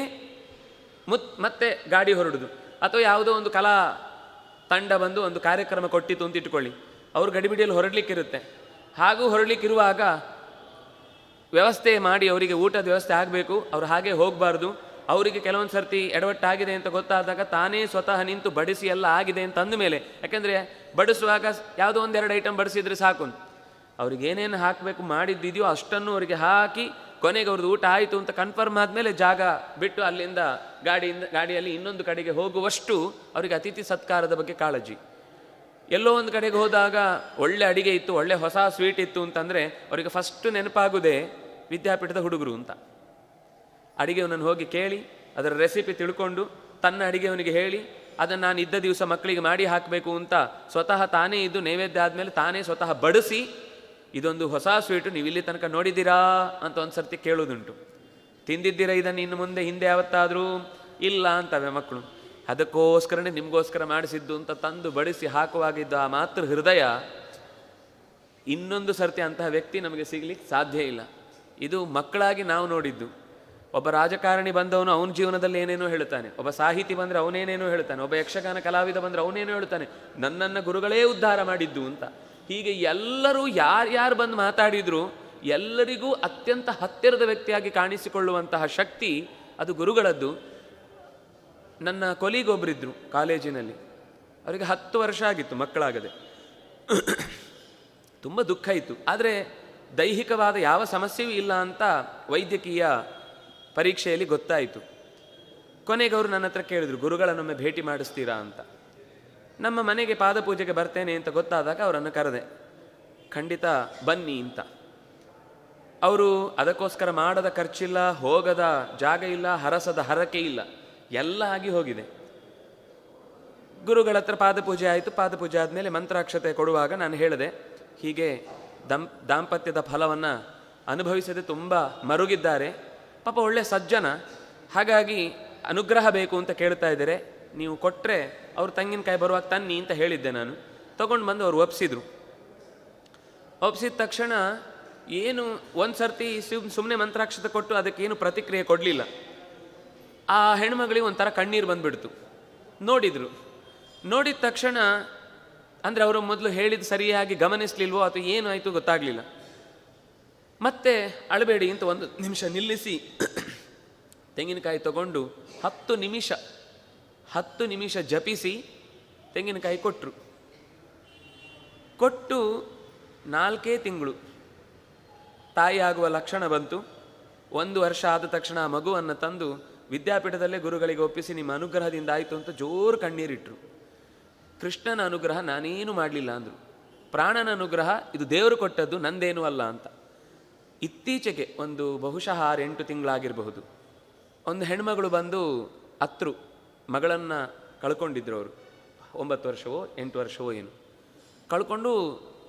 ಮತ್ತೆ ಗಾಡಿ ಹೊರಡುದು. ಅಥವಾ ಯಾವುದೋ ಒಂದು ಕಲಾ ತಂಡ ಬಂದು ಒಂದು ಕಾರ್ಯಕ್ರಮ ಕೊಟ್ಟಿತ್ತು ಅಂತ ಇಟ್ಕೊಳ್ಳಿ, ಅವ್ರು ಗಡಿಬಿಡಿಯಲ್ಲಿ ಹೊರಡಲಿಕ್ಕಿರುತ್ತೆ. ಹಾಗೂ ಹೊರಡಲಿಕ್ಕಿರುವಾಗ ವ್ಯವಸ್ಥೆ ಮಾಡಿ ಅವರಿಗೆ ಊಟದ ವ್ಯವಸ್ಥೆ ಆಗಬೇಕು, ಅವ್ರು ಹಾಗೆ ಹೋಗಬಾರ್ದು. ಅವರಿಗೆ ಕೆಲವೊಂದು ಸರ್ತಿ ಎಡವಟ್ಟಾಗಿದೆ ಅಂತ ಗೊತ್ತಾದಾಗ ತಾನೇ ಸ್ವತಃ ನಿಂತು ಬಡಿಸಿ ಎಲ್ಲ ಆಗಿದೆ ಅಂತ ಅಂದಮೇಲೆ, ಯಾಕೆಂದರೆ ಬಡಿಸುವಾಗ ಯಾವುದೋ 1-2 ಐಟಮ್ ಬಡಿಸಿದ್ರೆ ಸಾಕು, ಅವ್ರಿಗೆ ಏನೇನು ಹಾಕಬೇಕು ಮಾಡಿದ್ದಿದೆಯೋ ಅಷ್ಟನ್ನು ಅವರಿಗೆ ಹಾಕಿ ಕೊನೆಗೆ ಅವ್ರದ್ದು ಊಟ ಆಯಿತು ಅಂತ ಕನ್ಫರ್ಮ್ ಆದಮೇಲೆ ಜಾಗ ಬಿಟ್ಟು ಅಲ್ಲಿಂದ ಗಾಡಿಯಲ್ಲಿ ಇನ್ನೊಂದು ಕಡೆಗೆ ಹೋಗುವಷ್ಟು ಅವರಿಗೆ ಅತಿಥಿ ಸತ್ಕಾರದ ಬಗ್ಗೆ ಕಾಳಜಿ. ಎಲ್ಲೋ ಒಂದು ಕಡೆಗೆ ಹೋದಾಗ ಒಳ್ಳೆ ಅಡಿಗೆ ಇತ್ತು, ಒಳ್ಳೆ ಹೊಸ ಸ್ವೀಟ್ ಇತ್ತು ಅಂತಂದರೆ ಅವರಿಗೆ ಫಸ್ಟ್ ನೆನಪಾಗುವುದೇ ವಿದ್ಯಾಪೀಠದ ಹುಡುಗರು ಅಂತ. ಅಡಿಗೆಯವನನ್ನು ಹೋಗಿ ಕೇಳಿ ಅದರ ರೆಸಿಪಿ ತಿಳ್ಕೊಂಡು ತನ್ನ ಅಡಿಗೆಯವನಿಗೆ ಹೇಳಿ ಅದನ್ನು ನಾನು ಇದ್ದ ದಿವಸ ಮಕ್ಕಳಿಗೆ ಮಾಡಿ ಹಾಕಬೇಕು ಅಂತ ಸ್ವತಃ ತಾನೇ ಇದ್ದು ನೈವೇದ್ಯ ಆದಮೇಲೆ ತಾನೇ ಸ್ವತಃ ಬಡಿಸಿ, ಇದೊಂದು ಹೊಸ ಸ್ವೀಟು ನೀವು ಇಲ್ಲಿ ತನಕ ನೋಡಿದ್ದೀರಾ ಅಂತ ಒಂದು ಸರ್ತಿ ಕೇಳೋದುಂಟು. ತಿಂದಿದ್ದೀರಾ ಇದನ್ನು ಇನ್ನು ಮುಂದೆ ಹಿಂದೆ ಯಾವತ್ತಾದರೂ? ಇಲ್ಲ ಅಂತವೆ ಮಕ್ಕಳು. ಅದಕ್ಕೋಸ್ಕರನೇ ನಿಮಗೋಸ್ಕರ ಮಾಡಿಸಿದ್ದು ಅಂತ ತಂದು ಬಡಿಸಿ ಹಾಕುವಾಗಿದ್ದು ಆ ಮಾತೃ ಹೃದಯ, ಇನ್ನೊಂದು ಸರ್ತಿ ಅಂತಹ ವ್ಯಕ್ತಿ ನಮಗೆ ಸಿಗ್ಲಿಕ್ಕೆ ಸಾಧ್ಯ ಇಲ್ಲ. ಇದು ಮಕ್ಕಳಾಗಿ ನಾವು ನೋಡಿದ್ದು. ಒಬ್ಬ ರಾಜಕಾರಣಿ ಬಂದವನು ಅವನ ಜೀವನದಲ್ಲಿ ಏನೇನೋ ಹೇಳ್ತಾನೆ, ಒಬ್ಬ ಸಾಹಿತಿ ಬಂದರೆ ಅವನೇನೇನೋ ಹೇಳ್ತಾನೆ, ಒಬ್ಬ ಯಕ್ಷಗಾನ ಕಲಾವಿದ ಬಂದರೆ ಅವನೇನೋ ಹೇಳ್ತಾನೆ, ನನ್ನನ್ನು ಗುರುಗಳೇ ಉದ್ಧಾರ ಮಾಡಿದ್ದು ಅಂತ. ಹೀಗೆ ಎಲ್ಲರೂ ಯಾರ್ಯಾರು ಬಂದು ಮಾತಾಡಿದ್ರು ಎಲ್ಲರಿಗೂ ಅತ್ಯಂತ ಹತ್ತಿರದ ವ್ಯಕ್ತಿಯಾಗಿ ಕಾಣಿಸಿಕೊಳ್ಳುವಂತಹ ಶಕ್ತಿ ಅದು ಗುರುಗಳದ್ದು. ನನ್ನ ಕೊಲೀಗೊಬ್ಬರಿದ್ದರು ಕಾಲೇಜಿನಲ್ಲಿ, ಅವರಿಗೆ 10 ವರ್ಷ ಆಗಿತ್ತು ಮಕ್ಕಳಾಗದೆ. ತುಂಬ ದುಃಖ ಇತ್ತು. ಆದರೆ ದೈಹಿಕವಾದ ಯಾವ ಸಮಸ್ಯೆಯೂ ಇಲ್ಲ ಅಂತ ವೈದ್ಯಕೀಯ ಪರೀಕ್ಷೆಯಲ್ಲಿ ಗೊತ್ತಾಯಿತು. ಕೊನೆಗೆ ಅವರು ನನ್ನ ಹತ್ರ ಕೇಳಿದ್ರು, ಗುರುಗಳನ್ನೊಮ್ಮೆ ಭೇಟಿ ಮಾಡಿಸ್ತೀರಾ ಅಂತ. ನಮ್ಮ ಮನೆಗೆ ಪಾದಪೂಜೆಗೆ ಬರ್ತೇನೆ ಅಂತ ಗೊತ್ತಾದಾಗ ಅವರನ್ನು ಕರೆದೆ, ಖಂಡಿತ ಬನ್ನಿ ಅಂತ. ಅವರು ಅದಕ್ಕೋಸ್ಕರ ಮಾಡದ ಖರ್ಚಿಲ್ಲ, ಹೋಗದ ಜಾಗ ಇಲ್ಲ, ಹರಸದ ಹರಕೆ ಇಲ್ಲ, ಎಲ್ಲ ಆಗಿ ಹೋಗಿದೆ. ಗುರುಗಳ ಹತ್ರ ಪಾದಪೂಜೆ ಆಯಿತು. ಪಾದಪೂಜೆ ಆದಮೇಲೆ ಮಂತ್ರಾಕ್ಷತೆ ಕೊಡುವಾಗ ನಾನು ಹೇಳಿದೆ, ಹೀಗೆ ದಾಂಪತ್ಯದ ಫಲವನ್ನು ಅನುಭವಿಸದೆ ತುಂಬ ಮರುಗಿದ್ದಾರೆ, ಪಾಪ ಒಳ್ಳೆ ಸಜ್ಜನ, ಹಾಗಾಗಿ ಅನುಗ್ರಹ ಬೇಕು ಅಂತ ಕೇಳ್ತಾ ಇದ್ದಾರೆ, ನೀವು ಕೊಟ್ಟರೆ ಅವ್ರು ತೆಂಗಿನಕಾಯಿ ಬರುವಾಗ ತನ್ನಿ ಅಂತ ಹೇಳಿದ್ದೆ ನಾನು. ತೊಗೊಂಡು ಬಂದು ಅವ್ರು ಒಪ್ಪಿಸಿದ್ರು. ಒಪ್ಪಿಸಿದ ತಕ್ಷಣ ಏನು ಒಂದು ಸರ್ತಿ ಸುಮ್ಮನೆ ಮಂತ್ರಾಕ್ಷತೆ ಕೊಟ್ಟು ಅದಕ್ಕೇನು ಪ್ರತಿಕ್ರಿಯೆ ಕೊಡಲಿಲ್ಲ. ಆ ಹೆಣ್ಮಗಳಿಗೆ ಒಂಥರ ಕಣ್ಣೀರು ಬಂದುಬಿಡ್ತು. ನೋಡಿದರು. ನೋಡಿದ ತಕ್ಷಣ ಅಂದರೆ ಅವರು ಮೊದಲು ಹೇಳಿದ ಸರಿಯಾಗಿ ಗಮನಿಸಲಿಲ್ವೋ ಅಥವಾ ಏನು ಆಯಿತು ಗೊತ್ತಾಗಲಿಲ್ಲ. ಮತ್ತೆ ಅಳಬೇಡಿ ಅಂತ 1 ನಿಮಿಷ ನಿಲ್ಲಿಸಿ ತೆಂಗಿನಕಾಯಿ ತಗೊಂಡು 10 ನಿಮಿಷ ಜಪಿಸಿ ತೆಂಗಿನಕಾಯಿ ಕೊಟ್ಟರು. ಕೊಟ್ಟು 4 ತಿಂಗಳು ತಾಯಿ ಆಗುವ ಲಕ್ಷಣ ಬಂತು. 1 ವರ್ಷ ಆದ ತಕ್ಷಣ ಆ ಮಗುವನ್ನು ತಂದು ವಿದ್ಯಾಪೀಠದಲ್ಲೇ ಗುರುಗಳಿಗೆ ಒಪ್ಪಿಸಿ ನಿಮ್ಮ ಅನುಗ್ರಹದಿಂದ ಆಯಿತು ಅಂತ ಜೋರು ಕಣ್ಣೀರಿಟ್ರು. ಕೃಷ್ಣನ ಅನುಗ್ರಹ ನಾನೇನು ಮಾಡಲಿಲ್ಲ ಅಂದರು. ಪ್ರಾಣನ ಅನುಗ್ರಹ ಇದು ದೇವರು ಕೊಟ್ಟದ್ದು, ನಂದೇನೂ ಅಲ್ಲ ಅಂತ. ಇತ್ತೀಚೆಗೆ ಒಂದು ಬಹುಶಃ 6-8 ತಿಂಗಳಾಗಿರಬಹುದು, ಒಂದು ಹೆಣ್ಮಗಳು ಬಂದು ಅತ್ರು ಮಗಳನ್ನು ಕಳ್ಕೊಂಡಿದ್ರು. ಅವರು 9 ವರ್ಷವೋ 8 ವರ್ಷವೋ ಏನು ಕಳ್ಕೊಂಡು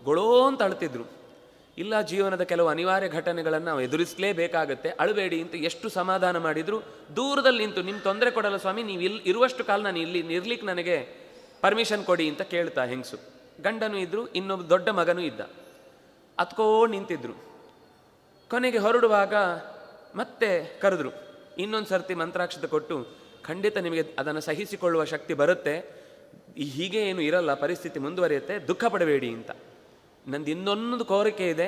ಗೊಳೋ ಅಂತ ಅಳ್ತಿದ್ರು. ಇಲ್ಲ, ಜೀವನದ ಕೆಲವು ಅನಿವಾರ್ಯ ಘಟನೆಗಳನ್ನು ನಾವು ಎದುರಿಸಲೇಬೇಕಾಗತ್ತೆ, ಅಳಬೇಡಿ ಅಂತ ಎಷ್ಟು ಸಮಾಧಾನ ಮಾಡಿದ್ರು. ದೂರದಲ್ಲಿ ನಿಂತು ನಿಮ್ಮ ತೊಂದರೆ ಕೊಡಲ್ಲ ಸ್ವಾಮಿ, ನೀವು ಇರುವಷ್ಟು ಕಾಲ ನಾನು ಇಲ್ಲಿ ಇರ್ಲಿಕ್ಕೆ ನನಗೆ ಪರ್ಮಿಷನ್ ಕೊಡಿ ಅಂತ ಕೇಳ್ತಾ ಹೆಂಗಸು. ಗಂಡನೂ ಇದ್ದರು, ಇನ್ನೊಬ್ಬ ದೊಡ್ಡ ಮಗನೂ ಇದ್ದ. ಹತ್ಕೊಂಡು ನಿಂತಿದ್ರು. ಕೊನೆಗೆ ಹೊರಡುವಾಗ ಮತ್ತೆ ಕರೆದ್ರು. ಇನ್ನೊಂದು ಸರ್ತಿ ಮಂತ್ರಾಕ್ಷತೆ ಕೊಟ್ಟು, ಖಂಡಿತ ನಿಮಗೆ ಅದನ್ನು ಸಹಿಸಿಕೊಳ್ಳುವ ಶಕ್ತಿ ಬರುತ್ತೆ, ಹೀಗೆ ಏನು ಇರಲ್ಲ, ಪರಿಸ್ಥಿತಿ ಮುಂದುವರಿಯುತ್ತೆ, ದುಃಖ ಪಡಬೇಡಿ ಅಂತ. ನಂದು ಇನ್ನೊಂದು ಕೋರಿಕೆ ಇದೆ,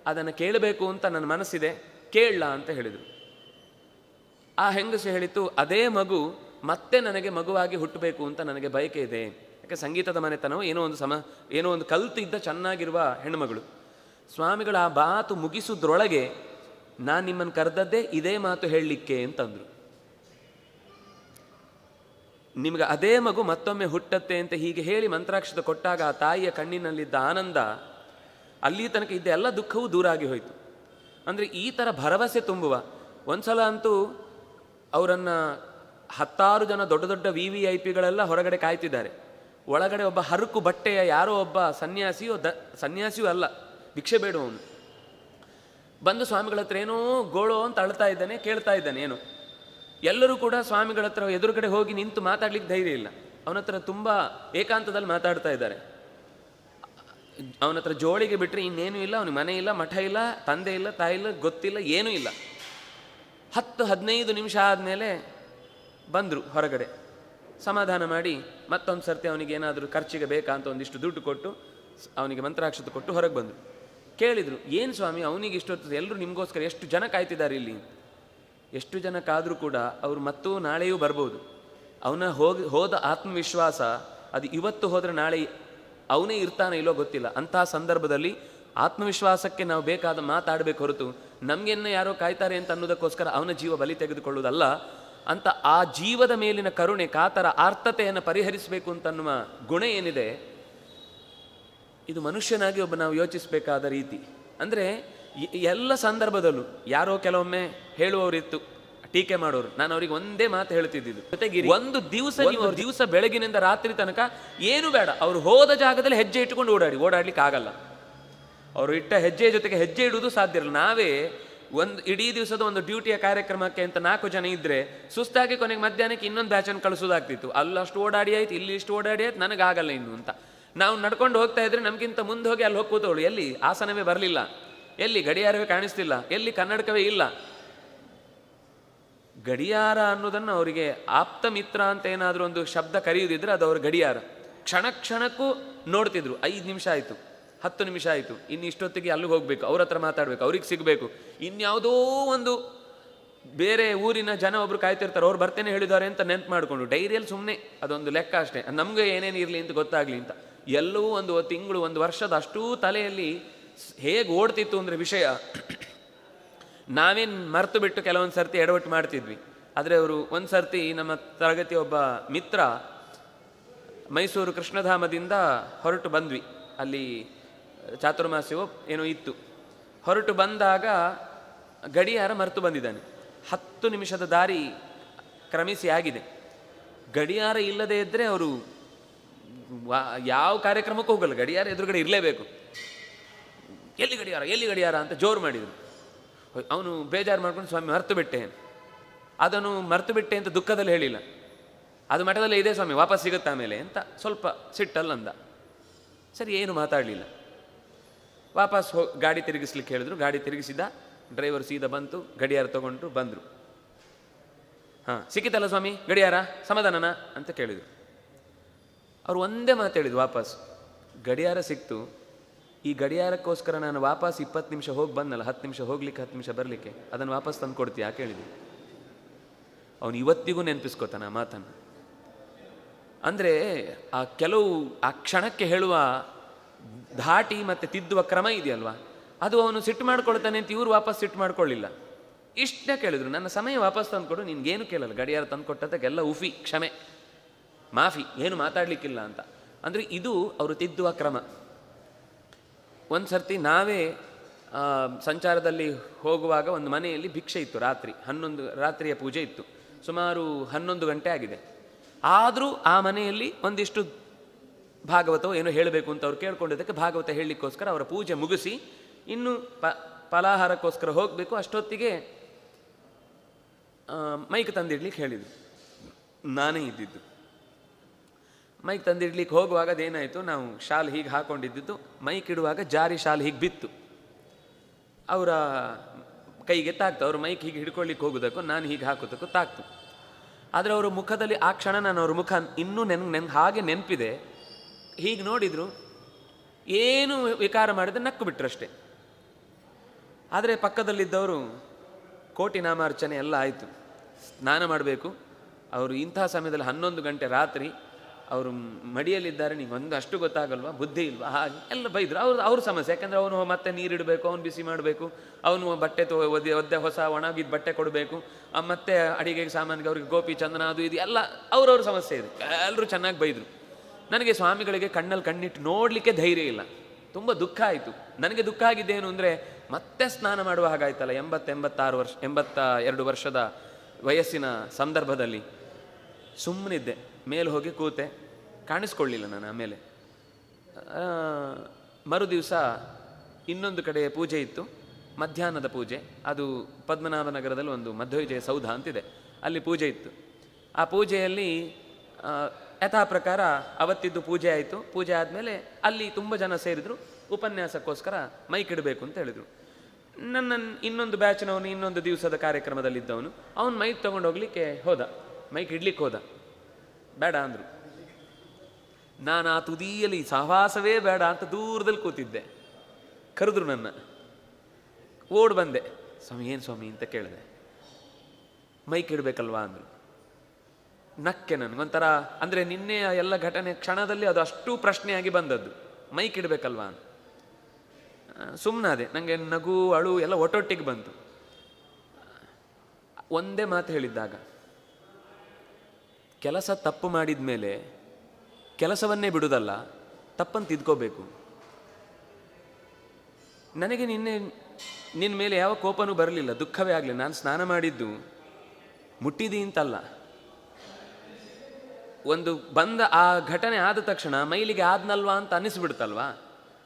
ಅದನ್ನು ಕೇಳಬೇಕು ಅಂತ ನನ್ನ ಮನಸ್ಸಿದೆ, ಕೇಳಲ್ಲ ಅಂತ ಹೇಳಿದರು. ಆ ಹೆಂಗಸು ಹೇಳಿತು, ಅದೇ ಮಗು ಮತ್ತೆ ನನಗೆ ಮಗುವಾಗಿ ಹುಟ್ಟಬೇಕು ಅಂತ ನನಗೆ ಬಯಕೆ ಇದೆ. ಯಾಕೆ ಸಂಗೀತದ ಮನೆತನವು ಏನೋ ಒಂದು ಕಲ್ತಿದ್ದ ಚೆನ್ನಾಗಿರುವ ಹೆಣ್ಣುಮಗಳು. ಸ್ವಾಮಿಗಳು ಆ ಮಾತು ಮುಗಿಸೋದ್ರೊಳಗೆ ನಾನು ನಿಮ್ಮನ್ನು ಕರೆದದ್ದೇ ಇದೇ ಮಾತು ಹೇಳಲಿಕ್ಕೆ ಅಂತಂದರು. ನಿಮಗೆ ಅದೇ ಮಗು ಮತ್ತೊಮ್ಮೆ ಹುಟ್ಟತ್ತೆ ಅಂತ ಹೀಗೆ ಹೇಳಿ ಮಂತ್ರಾಕ್ಷತೆ ಕೊಟ್ಟಾಗ ಆ ತಾಯಿಯ ಕಣ್ಣಿನಲ್ಲಿದ್ದ ಆನಂದ, ಅಲ್ಲಿ ತನಕ ಇದ್ದ ಎಲ್ಲ ದುಃಖವೂ ದೂರ ಆಗಿ ಹೋಯಿತು. ಅಂದರೆ ಈ ಥರ ಭರವಸೆ ತುಂಬುವ. ಒಂದ್ಸಲ ಅಂತೂ ಅವರನ್ನು 10 ಜನ ದೊಡ್ಡ ದೊಡ್ಡ VVIPಗಳೆಲ್ಲ ಹೊರಗಡೆ ಕಾಯ್ತಿದ್ದಾರೆ. ಒಳಗಡೆ ಒಬ್ಬ ಹರಕು ಬಟ್ಟೆಯ ಯಾರೋ ಒಬ್ಬ ಸನ್ಯಾಸಿಯೂ ಅಲ್ಲ, ಭಿಕ್ಷೆ ಬೇಡುವವನು ಬಂದು ಸ್ವಾಮಿಗಳ ಹತ್ರ ಏನೋ ಗೋಳೋ ಅಂತ ಅಳ್ತಾ ಇದ್ದಾನೆ, ಕೇಳ್ತಾ ಇದ್ದಾನೆ ಏನು. ಎಲ್ಲರೂ ಕೂಡ ಸ್ವಾಮಿಗಳ ಹತ್ರ ಎದುರುಗಡೆ ಹೋಗಿ ನಿಂತು ಮಾತಾಡ್ಲಿಕ್ಕೆ ಧೈರ್ಯ ಇಲ್ಲ. ಅವನ ಹತ್ರ ತುಂಬ ಏಕಾಂತದಲ್ಲಿ ಮಾತಾಡ್ತಾ ಇದ್ದಾರೆ. ಅವನ ಹತ್ರ ಜೋಳಿಗೆ ಬಿಟ್ಟರೆ ಇನ್ನೇನೂ ಇಲ್ಲ. ಅವನಿಗೆ ಮನೆ ಇಲ್ಲ, ಮಠ ಇಲ್ಲ, ತಂದೆ ಇಲ್ಲ, ತಾಯಿ ಇಲ್ಲ, ಗೊತ್ತಿಲ್ಲ, ಏನೂ ಇಲ್ಲ. 10-15 ನಿಮಿಷ ಆದಮೇಲೆ ಬಂದರು ಹೊರಗಡೆ. ಸಮಾಧಾನ ಮಾಡಿ ಮತ್ತೊಂದು ಸರ್ತಿ ಅವನಿಗೆ ಏನಾದರೂ ಖರ್ಚಿಗೆ ಬೇಕಾ ಅಂತ ಒಂದಿಷ್ಟು ದುಡ್ಡು ಕೊಟ್ಟು ಅವನಿಗೆ ಮಂತ್ರಾಕ್ಷತೆ ಕೊಟ್ಟು ಹೊರಗೆ ಬಂದರು. ಕೇಳಿದರು, ಏನು ಸ್ವಾಮಿ ಅವನಿಗೆ ಇಷ್ಟೊತ್ತು, ಎಲ್ಲರೂ ನಿಮಗೋಸ್ಕರ ಎಷ್ಟು ಜನ ಕಾಯ್ತಿದ್ದಾರೆ ಇಲ್ಲಿ. ಎಷ್ಟು ಜನ ಕಾದರೂ ಕೂಡ ಅವರು ಮತ್ತೂ ನಾಳೆಯೂ ಬರ್ಬೋದು. ಅವನ ಹೋದ ಆತ್ಮವಿಶ್ವಾಸ ಅದು ಇವತ್ತು ಹೋದರೆ ನಾಳೆ ಅವನೇ ಇರ್ತಾನೆ ಇಲ್ಲೋ ಗೊತ್ತಿಲ್ಲ. ಅಂತಹ ಸಂದರ್ಭದಲ್ಲಿ ಆತ್ಮವಿಶ್ವಾಸಕ್ಕೆ ನಾವು ಬೇಕಾದ ಮಾತಾಡಬೇಕು ಹೊರತು ನಮಗೆನ್ನ ಯಾರೋ ಕಾಯ್ತಾರೆ ಅಂತ ಅನ್ನೋದಕ್ಕೋಸ್ಕರ ಅವನ ಜೀವ ಬಲಿ ತೆಗೆದುಕೊಳ್ಳುವುದಲ್ಲ ಅಂತ. ಆ ಜೀವದ ಮೇಲಿನ ಕರುಣೆ, ಕಾತರ, ಆರ್ತತೆಯನ್ನು ಪರಿಹರಿಸಬೇಕು ಅಂತನ್ನುವ ಗುಣ ಏನಿದೆ, ಇದು ಮನುಷ್ಯನಾಗಿ ಒಬ್ಬ ನಾವು ಯೋಚಿಸಬೇಕಾದ ರೀತಿ. ಅಂದರೆ ಎಲ್ಲ ಸಂದರ್ಭದಲ್ಲೂ ಯಾರೋ ಕೆಲವೊಮ್ಮೆ ಹೇಳುವವರಿತ್ತು, ಟೀಕೆ ಮಾಡೋರು. ನಾನು ಅವ್ರಿಗೆ ಒಂದೇ ಮಾತು ಹೇಳ್ತಿದ್ದು, ಜೊತೆಗೆ ಒಂದು ದಿವಸ ಬೆಳಗಿನಿಂದ ರಾತ್ರಿ ತನಕ ಏನು ಬೇಡ, ಅವರು ಹೋದ ಜಾಗದಲ್ಲಿ ಹೆಜ್ಜೆ ಇಟ್ಟುಕೊಂಡು ಓಡಾಡ್ಲಿಕ್ಕೆ ಆಗಲ್ಲ. ಅವರು ಇಟ್ಟ ಹೆಜ್ಜೆಯ ಜೊತೆಗೆ ಹೆಜ್ಜೆ ಇಡುವುದು ಸಾಧ್ಯ ಇರಲ್ಲ. ನಾವೇ ಒಂದು ಇಡೀ ದಿವಸದ ಒಂದು ಡ್ಯೂಟಿಯ ಕಾರ್ಯಕ್ರಮಕ್ಕೆ ಅಂತ 4 ಜನ ಇದ್ದರೆ ಸುಸ್ತಾಗಿ ಕೊನೆಗೆ ಮಧ್ಯಾಹ್ನಕ್ಕೆ ಇನ್ನೊಂದು ಬ್ಯಾಚನ್ನು ಕಳಿಸೋದಾಗ್ತಿತ್ತು. ಅಲ್ಲಷ್ಟು ಓಡಾಡಿ ಆಯ್ತು, ಇಲ್ಲಿ ಇಷ್ಟು ಓಡಾಡಿ ಆಯ್ತು, ನನಗಾಗಲ್ಲ ಇನ್ನು ಅಂತ ನಾವು ನಡ್ಕೊಂಡು ಹೋಗ್ತಾ ಇದ್ರೆ ನಮಗಿಂತ ಮುಂದೆ ಹೋಗಿ ಅಲ್ಲಿ ಹೋಗಿ ಕೂತವಳು. ಎಲ್ಲಿ ಆಸನವೇ ಬರಲಿಲ್ಲ, ಎಲ್ಲಿ ಗಡಿಯಾರವೇ ಕಾಣಿಸ್ತಿಲ್ಲ, ಎಲ್ಲಿ ಕನ್ನಡಕವೇ ಇಲ್ಲ. ಗಡಿಯಾರ ಅನ್ನೋದನ್ನು ಅವರಿಗೆ ಆಪ್ತ ಮಿತ್ರ ಅಂತ ಏನಾದರೂ ಒಂದು ಶಬ್ದ ಕರೆಯುವುದಿದ್ರೆ ಅದು ಅವ್ರ ಗಡಿಯಾರ. ಕ್ಷಣಕ್ಕೂ ನೋಡ್ತಿದ್ರು. 5 ನಿಮಿಷ ಆಯಿತು, 10 ನಿಮಿಷ ಆಯಿತು, ಇನ್ನು ಇಷ್ಟೊತ್ತಿಗೆ ಅಲ್ಲಿಗೆ ಹೋಗಬೇಕು, ಅವ್ರ ಹತ್ರ ಮಾತಾಡಬೇಕು, ಅವ್ರಿಗೆ ಸಿಗಬೇಕು. ಇನ್ಯಾವುದೋ ಒಂದು ಬೇರೆ ಊರಿನ ಜನ ಒಬ್ರು ಕಾಯ್ತಿರ್ತಾರೆ, ಅವ್ರು ಬರ್ತೇನೆ ಹೇಳಿದ್ದಾರೆ ಅಂತ ನೆನ್ಪು ಮಾಡಿಕೊಂಡು ಡೈರಿಯಲ್ಲಿ ಸುಮ್ಮನೆ ಅದೊಂದು ಲೆಕ್ಕ ಅಷ್ಟೇ, ನಮಗೆ ಏನೇನು ಇರಲಿ ಅಂತ ಗೊತ್ತಾಗಲಿ ಅಂತ. ಎಲ್ಲವೂ ಒಂದು ತಿಂಗಳು, 1 ವರ್ಷದ ಅಷ್ಟೂ ತಲೆಯಲ್ಲಿ ಹೇಗೆ ಓಡ್ತಿತ್ತು ಅಂದರೆ ವಿಷಯ, ನಾವೇನು ಮರೆತು ಬಿಟ್ಟು ಕೆಲವೊಂದು ಸರ್ತಿ ಎಡವಟ್ಟು ಮಾಡ್ತಿದ್ವಿ. ಆದರೆ ಅವರು ಒಂದು ಸರ್ತಿ ನಮ್ಮ ತರಗತಿ ಒಬ್ಬ ಮಿತ್ರ ಮೈಸೂರು ಕೃಷ್ಣಧಾಮದಿಂದ ಹೊರಟು ಬಂದ್ವಿ. ಅಲ್ಲಿ ಚಾತುರ್ಮಾಸ್ಯವೋ ಏನೋ ಇತ್ತು. ಹೊರಟು ಬಂದಾಗ ಗಡಿಯಾರ ಮರೆತು ಬಂದಿದ್ದಾನೆ. 10 ನಿಮಿಷದ ದಾರಿ ಕ್ರಮಿಸಿ ಆಗಿದೆ. ಗಡಿಯಾರ ಇಲ್ಲದೇ ಇದ್ದರೆ ಅವರು ಯಾವ ಕಾರ್ಯಕ್ರಮಕ್ಕೂ ಹೋಗಲ್ಲ, ಗಡಿಯಾರ ಎದುರುಗಡೆ ಇರಲೇಬೇಕು. ಎಲ್ಲಿ ಗಡಿಯಾರ ಅಂತ ಜೋರು ಮಾಡಿದರು. ಅವನು ಬೇಜಾರು ಮಾಡ್ಕೊಂಡು, ಸ್ವಾಮಿ ಮರೆತು ಬಿಟ್ಟೆ, ಅದನ್ನು ಮರೆತು ಬಿಟ್ಟೆ ಅಂತ ದುಃಖದಲ್ಲಿ ಹೇಳಿಲ್ಲ, ಅದು ಮಠದಲ್ಲೇ ಇದೆ ಸ್ವಾಮಿ, ವಾಪಸ್ ಸಿಗುತ್ತೆ ಆಮೇಲೆ ಅಂತ ಸ್ವಲ್ಪ ಸಿಟ್ಟಲ್ಲಂದ. ಸರಿ, ಏನು ಮಾತಾಡಲಿಲ್ಲ. ವಾಪಸ್ ಗಾಡಿ ತಿರುಗಿಸ್ಲಿಕ್ಕೆ ಹೇಳಿದ್ರು. ಗಾಡಿ ತಿರುಗಿಸಿದ. ಡ್ರೈವರ್ ಸೀದಾ ಬಂತು, ಗಡಿಯಾರ ತೊಗೊಂಡ್ರು, ಬಂದರು. ಸಿಕ್ಕಿತಲ್ಲ ಸ್ವಾಮಿ ಗಡಿಯಾರ, ಸಮಾಧಾನನ ಅಂತ ಕೇಳಿದರು. ಅವರು ಒಂದೇ ಮಾತು ಹೇಳಿದ್ರು ವಾಪಸ್, ಗಡಿಯಾರ ಸಿಕ್ತು, ಈ ಗಡಿಯಾರಕ್ಕೋಸ್ಕರ ನಾನು ವಾಪಸ್ 20 ನಿಮಿಷ ಹೋಗಿ ಬಂದಲ್ಲ, 10 ನಿಮಿಷ ಹೋಗ್ಲಿಕ್ಕೆ 10 ನಿಮಿಷ ಬರಲಿಕ್ಕೆ, ಅದನ್ನು ವಾಪಸ್ ತಂದು ಕೊಡ್ತೀಯಾ ಕೇಳಿದ್ವಿ. ಅವನು ಇವತ್ತಿಗೂ ನೆನಪಿಸ್ಕೋತಾನೆ ಆ ಮಾತನ್ನು. ಅಂದರೆ ಆ ಕೆಲವು ಆ ಕ್ಷಣಕ್ಕೆ ಹೇಳುವ ಧಾಟಿ ಮತ್ತು ತಿದ್ದುವ ಕ್ರಮ ಇದೆಯಲ್ವಾ, ಅದು ಅವನು ಸಿಟ್ಟು ಮಾಡ್ಕೊಳ್ತಾನೆ ಅಂತ ಇವರು ವಾಪಸ್ ಸಿಟ್ಟು ಮಾಡ್ಕೊಳ್ಳಿಲ್ಲ. ಇಷ್ಟೇ ಕೇಳಿದ್ರು, ನನ್ನ ಸಮಯ ವಾಪಸ್ ತಂದು ಕೊಡು, ನಿನ್ಗೇನು ಕೇಳಲ್ಲ, ಗಡಿಯಾರ ತಂದು ಕೊಟ್ಟದಕ್ಕೆಲ್ಲ ಉಫಿ, ಕ್ಷಮೆ, ಮಾಫಿ, ಏನು ಮಾತಾಡಲಿಕ್ಕಿಲ್ಲ ಅಂತ. ಅಂದರೆ ಇದು ಅವರು ತಿದ್ದುವ ಕ್ರಮ. ಒಂದು ಸರ್ತಿ ನಾವೇ ಸಂಚಾರದಲ್ಲಿ ಹೋಗುವಾಗ ಒಂದು ಮನೆಯಲ್ಲಿ ಭಿಕ್ಷೆ ಇತ್ತು, ರಾತ್ರಿಯ ಪೂಜೆ ಇತ್ತು, ಸುಮಾರು 11 ಗಂಟೆ ಆಗಿದೆ. ಆದರೂ ಆ ಮನೆಯಲ್ಲಿ ಒಂದಿಷ್ಟು ಭಾಗವತವು ಏನೋ ಹೇಳಬೇಕು ಅಂತ ಅವ್ರು ಕೇಳ್ಕೊಂಡಿದ್ದಕ್ಕೆ ಭಾಗವತ ಹೇಳಲಿಕ್ಕೋಸ್ಕರ ಅವರ ಪೂಜೆ ಮುಗಿಸಿ ಇನ್ನು ಫಲಾಹಾರಕ್ಕೋಸ್ಕರ ಹೋಗಬೇಕು. ಅಷ್ಟೊತ್ತಿಗೆ ಮೈಕ್ ತಂದಿಡ್ಲಿಕ್ಕೆ ಹೇಳಿದರು. ನಾನೇ ಇದ್ದಿದ್ದು. ಮೈಕ್ ತಂದಿಡ್ಲಿಕ್ಕೆ ಹೋಗುವಾಗ ಅದೇನಾಯಿತು, ನಾವು ಶಾಲ್ ಹೀಗೆ ಹಾಕೊಂಡಿದ್ದು, ಮೈಕ್ ಇಡುವಾಗ ಜಾರಿ ಶಾಲ್ ಹೀಗೆ ಬಿತ್ತು, ಅವರ ಕೈಗೆ ತಾಕ್ತು. ಅವರು ಮೈಕ್ ಹೀಗೆ ಹಿಡ್ಕೊಳ್ಳಿಕ್ಕೆ ಹೋಗೋದಕ್ಕೂ ನಾನು ಹೀಗೆ ಹಾಕೋದಕ್ಕೂ ತಾಕ್ತು. ಆದರೆ ಅವರ ಮುಖದಲ್ಲಿ ಆ ಕ್ಷಣ ನಾನು ಅವ್ರ ಮುಖ ಇನ್ನೂ ಹಾಗೆ ನೆನಪಿದೆ. ಹೀಗೆ ನೋಡಿದರು, ಏನು ವಿಕಾರ ಮಾಡಿದ್ರೆ ನಕ್ಕು ಬಿಟ್ರಷ್ಟೆ. ಆದರೆ ಪಕ್ಕದಲ್ಲಿದ್ದವರು ಕೋಟಿ ನಾಮಾರ್ಚನೆ ಎಲ್ಲ ಆಯಿತು, ಸ್ನಾನ ಮಾಡಬೇಕು. ಅವರು ಇಂಥ ಸಮಯದಲ್ಲಿ 11 ಗಂಟೆ ರಾತ್ರಿ ಅವರು ಮಡಿಯಲ್ಲಿದ್ದಾರೆ, ನಿಂಗೆ ಒಂದು ಅಷ್ಟು ಗೊತ್ತಾಗಲ್ವಾ, ಬುದ್ಧಿ ಇಲ್ವಾ, ಹಾಗೆ ಎಲ್ಲ ಬೈದರು. ಅವ್ರ ಸಮಸ್ಯೆ, ಯಾಕೆಂದರೆ ಅವನು ಮತ್ತೆ ನೀರಿಡಬೇಕು, ಅವನು ಬಿಸಿ ಮಾಡಬೇಕು, ಅವನು ಬಟ್ಟೆ ಒದ್ದೆ ಹೊಸ ಒಣಗಿದ ಬಟ್ಟೆ ಕೊಡಬೇಕು, ಮತ್ತೆ ಅಡಿಗೆಗೆ ಸಾಮಾನಿಗೆ ಅವ್ರಿಗೆ ಗೋಪಿ ಚಂದನ ಅದು ಇದು ಎಲ್ಲ ಅವ್ರವ್ರ ಸಮಸ್ಯೆ ಇದೆ. ಎಲ್ಲರೂ ಚೆನ್ನಾಗಿ ಬೈದರು. ನನಗೆ ಸ್ವಾಮಿಗಳಿಗೆ ಕಣ್ಣಲ್ಲಿ ಕಣ್ಣಿಟ್ಟು ನೋಡಲಿಕ್ಕೆ ಧೈರ್ಯ ಇಲ್ಲ. ತುಂಬ ದುಃಖ ಆಯಿತು. ನನಗೆ ದುಃಖ ಆಗಿದ್ದೇನು ಅಂದರೆ, ಮತ್ತೆ ಸ್ನಾನ ಮಾಡುವ ಹಾಗಾಯ್ತಲ್ಲ. 82 ವರ್ಷದ ವಯಸ್ಸಿನ ಸಂದರ್ಭದಲ್ಲಿ ಸುಮ್ಮನಿದ್ದೆ. ಮೇಲೆ ಹೋಗಿ ಕೂತೆ, ಕಾಣಿಸ್ಕೊಳ್ಳಿಲ್ಲ ನಾನು. ಆಮೇಲೆ ಮರುದಿವಸ ಇನ್ನೊಂದು ಕಡೆ ಪೂಜೆ ಇತ್ತು, ಮಧ್ಯಾಹ್ನದ ಪೂಜೆ. ಅದು ಪದ್ಮನಾಭನಗರದಲ್ಲಿ ಒಂದು ಮಧ್ವವಿಜಯ ಸೌಧ ಅಂತಿದೆ, ಅಲ್ಲಿ ಪೂಜೆ ಇತ್ತು. ಆ ಪೂಜೆಯಲ್ಲಿ ಯಥಾ ಪ್ರಕಾರ ಅವತ್ತಿದ್ದು ಪೂಜೆ ಆಯಿತು. ಪೂಜೆ ಆದಮೇಲೆ ಅಲ್ಲಿ ತುಂಬ ಜನ ಸೇರಿದ್ರು. ಉಪನ್ಯಾಸಕ್ಕೋಸ್ಕರ ಮೈಕ್ ಇಡಬೇಕು ಅಂತ ಹೇಳಿದರು. ಇನ್ನೊಂದು ಬ್ಯಾಚ್ನವನು ಇನ್ನೊಂದು ದಿವಸದ ಕಾರ್ಯಕ್ರಮದಲ್ಲಿದ್ದವನು, ಅವನು ಮೈಕ್ ತೊಗೊಂಡು ಹೋಗ್ಲಿಕ್ಕೆ ಹೋದ, ಮೈಕ್ ಇಡ್ಲಿಕ್ಕೆ ಹೋದ. ಬೇಡ ಅಂದರು. ನಾನು ಆ ತುದಿಯಲ್ಲಿ ಸಹವಾಸವೇ ಬೇಡ ಅಂತ ದೂರದಲ್ಲಿ ಕೂತಿದ್ದೆ. ಕರೆದ್ರು ನನ್ನ, ಓಡ್ ಬಂದೆ. ಸ್ವಾಮಿ ಏನು ಸ್ವಾಮಿ ಅಂತ ಕೇಳಿದೆ. ಮೈಕ್ ಇಡಬೇಕಲ್ವಾ ಅಂದರು. ನಕ್ಕೆ ನನಗೊಂಥರ, ಅಂದರೆ ನಿನ್ನೆಯ ಎಲ್ಲ ಘಟನೆ ಕ್ಷಣದಲ್ಲಿ ಅದು ಅಷ್ಟು ಪ್ರಶ್ನೆಯಾಗಿ ಬಂದದ್ದು. ಮೈಕ್ ಇಡಬೇಕಲ್ವಾ ಅಂತ ಸುಮ್ಮನಾದೆ. ನನಗೆ ನಗು ಅಳು ಎಲ್ಲ ಒಟ್ಟೊಟ್ಟಿಗೆ ಬಂತು. ಒಂದೇ ಮಾತು ಹೇಳಿದ್ದಾಗ, ಕೆಲಸ ತಪ್ಪು ಮಾಡಿದ ಮೇಲೆ ಕೆಲಸವನ್ನೇ ಬಿಡುವುದಲ್ಲ, ತಪ್ಪನ್ನು ತಿದ್ಕೋಬೇಕು. ನನಗೆ ನಿನ್ನ ಮೇಲೆ ಯಾವ ಕೋಪನೂ ಬರಲಿಲ್ಲ, ದುಃಖವೇ ಆಗಲಿಲ್ಲ. ನಾನು ಸ್ನಾನ ಮಾಡಿದ್ದು ಮುಟ್ಟಿದಿ ಅಂತಲ್ಲ. ಒಂದು ಬಂದ ಆ ಘಟನೆ ಆದ ತಕ್ಷಣ ಮೈಲಿಗೆ ಆದ್ನಲ್ವಾ ಅಂತ ಅನ್ನಿಸ್ಬಿಡ್ತಲ್ವಾ,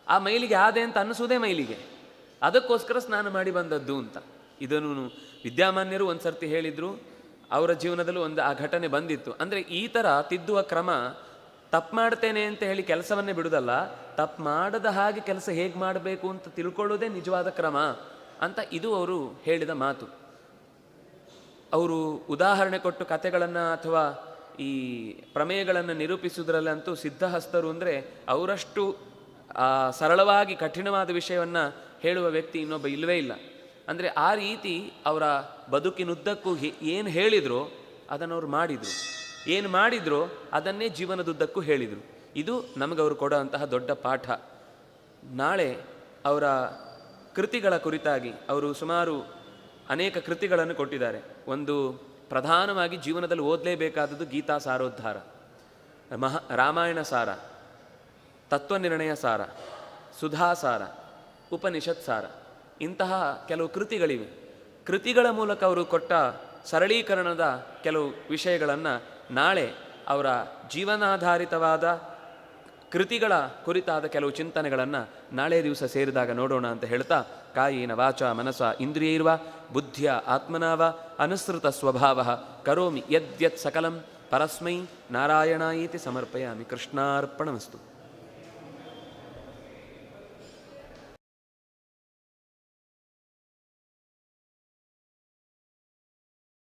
ಆ ಮೈಲಿಗೆ ಆದೆ ಅಂತ ಅನ್ನಿಸೋದೇ ಮೈಲಿಗೆ, ಅದಕ್ಕೋಸ್ಕರ ಸ್ನಾನ ಮಾಡಿ ಬಂದದ್ದು ಅಂತ. ಇದನ್ನು ವಿದ್ಯಾಮಾನ್ಯರು ಒಂದು ಸರ್ತಿ ಹೇಳಿದರು. ಅವರ ಜೀವನದಲ್ಲೂ ಆ ಘಟನೆ ಬಂದಿತ್ತು. ಅಂದರೆ ಈ ಥರ ತಿದ್ದುವ ಕ್ರಮ, ತಪ್ಪು ಮಾಡ್ತೇನೆ ಅಂತ ಹೇಳಿ ಕೆಲಸವನ್ನೇ ಬಿಡುವುದಲ್ಲ, ತಪ್ಪು ಮಾಡದ ಹಾಗೆ ಕೆಲಸ ಹೇಗೆ ಮಾಡಬೇಕು ಅಂತ ತಿಳ್ಕೊಳ್ಳೋದೇ ನಿಜವಾದ ಕ್ರಮ ಅಂತ ಇದು ಅವರು ಹೇಳಿದ ಮಾತು. ಅವರು ಉದಾಹರಣೆ ಕೊಟ್ಟು ಕಥೆಗಳನ್ನು ಅಥವಾ ಈ ಪ್ರಮೇಯಗಳನ್ನು ನಿರೂಪಿಸುವುದರಲ್ಲಂತೂ ಸಿದ್ಧಹಸ್ತರು. ಅಂದರೆ ಅವರಷ್ಟು ಸರಳವಾಗಿ ಕಠಿಣವಾದ ವಿಷಯವನ್ನು ಹೇಳುವ ವ್ಯಕ್ತಿ ಇನ್ನೊಬ್ಬ ಇಲ್ಲವೇ ಇಲ್ಲ. ಅಂದರೆ ಆ ರೀತಿ ಅವರ ಬದುಕಿನುದ್ದಕ್ಕೂ ಏನು ಹೇಳಿದ್ರು ಅದನ್ನು ಅವರು ಮಾಡಿದರು, ಏನು ಮಾಡಿದ್ರು ಅದನ್ನೇ ಜೀವನದುದ್ದಕ್ಕೂ ಹೇಳಿದರು. ಇದು ನಮಗವರು ಕೊಡೋ ಅಂತಹ ದೊಡ್ಡ ಪಾಠ. ನಾಳೆ ಅವರ ಕೃತಿಗಳ ಕುರಿತಾಗಿ ಅವರು ಸುಮಾರು ಅನೇಕ ಕೃತಿಗಳನ್ನು ಕೊಟ್ಟಿದ್ದಾರೆ. ಒಂದು ಪ್ರಧಾನವಾಗಿ ಜೀವನದಲ್ಲಿ ಓದಲೇಬೇಕಾದದ್ದು ಗೀತಾ ಸಾರೋದ್ಧಾರ, ರಾಮಾಯಣ ಸಾರ, ತತ್ವನಿರ್ಣಯ ಸಾರ, ಸುಧಾಸಾರ, ಉಪನಿಷತ್ ಸಾರ, ಇಂತಹ ಕೆಲವು ಕೃತಿಗಳಿವೆ. ಕೃತಿಗಳ ಮೂಲಕ ಅವರು ಕೊಟ್ಟ ಸರಳೀಕರಣದ ಕೆಲವು ವಿಷಯಗಳನ್ನು ನಾಳೆ ಅವರ ಜೀವನಾಧಾರಿತವಾದ ಕೃತಿಗಳ ಕುರಿತಾದ ಕೆಲವು ಚಿಂತನೆಗಳನ್ನು ನಾಳೆ ದಿವಸ ಸೇರಿದಾಗ ನೋಡೋಣ ಅಂತ ಹೇಳ್ತಾ, ಕಾಯೇನ ವಾಚ ಮನಸ ಇಂದ್ರಿಯೈರ್ವ ಬುದ್ಧಿಯ ಆತ್ಮನಾವ ಅನುಸೃತ ಸ್ವಭಾವ ಕರೋಮಿ ಯದ್ಯತ್ ಸಕಲಂ ಪರಸ್ಮೈ ನಾರಾಯಣಾಯೇತಿ ಸಮರ್ಪಯಾಮಿ. ಕೃಷ್ಣಾರ್ಪಣಮಸ್ತು.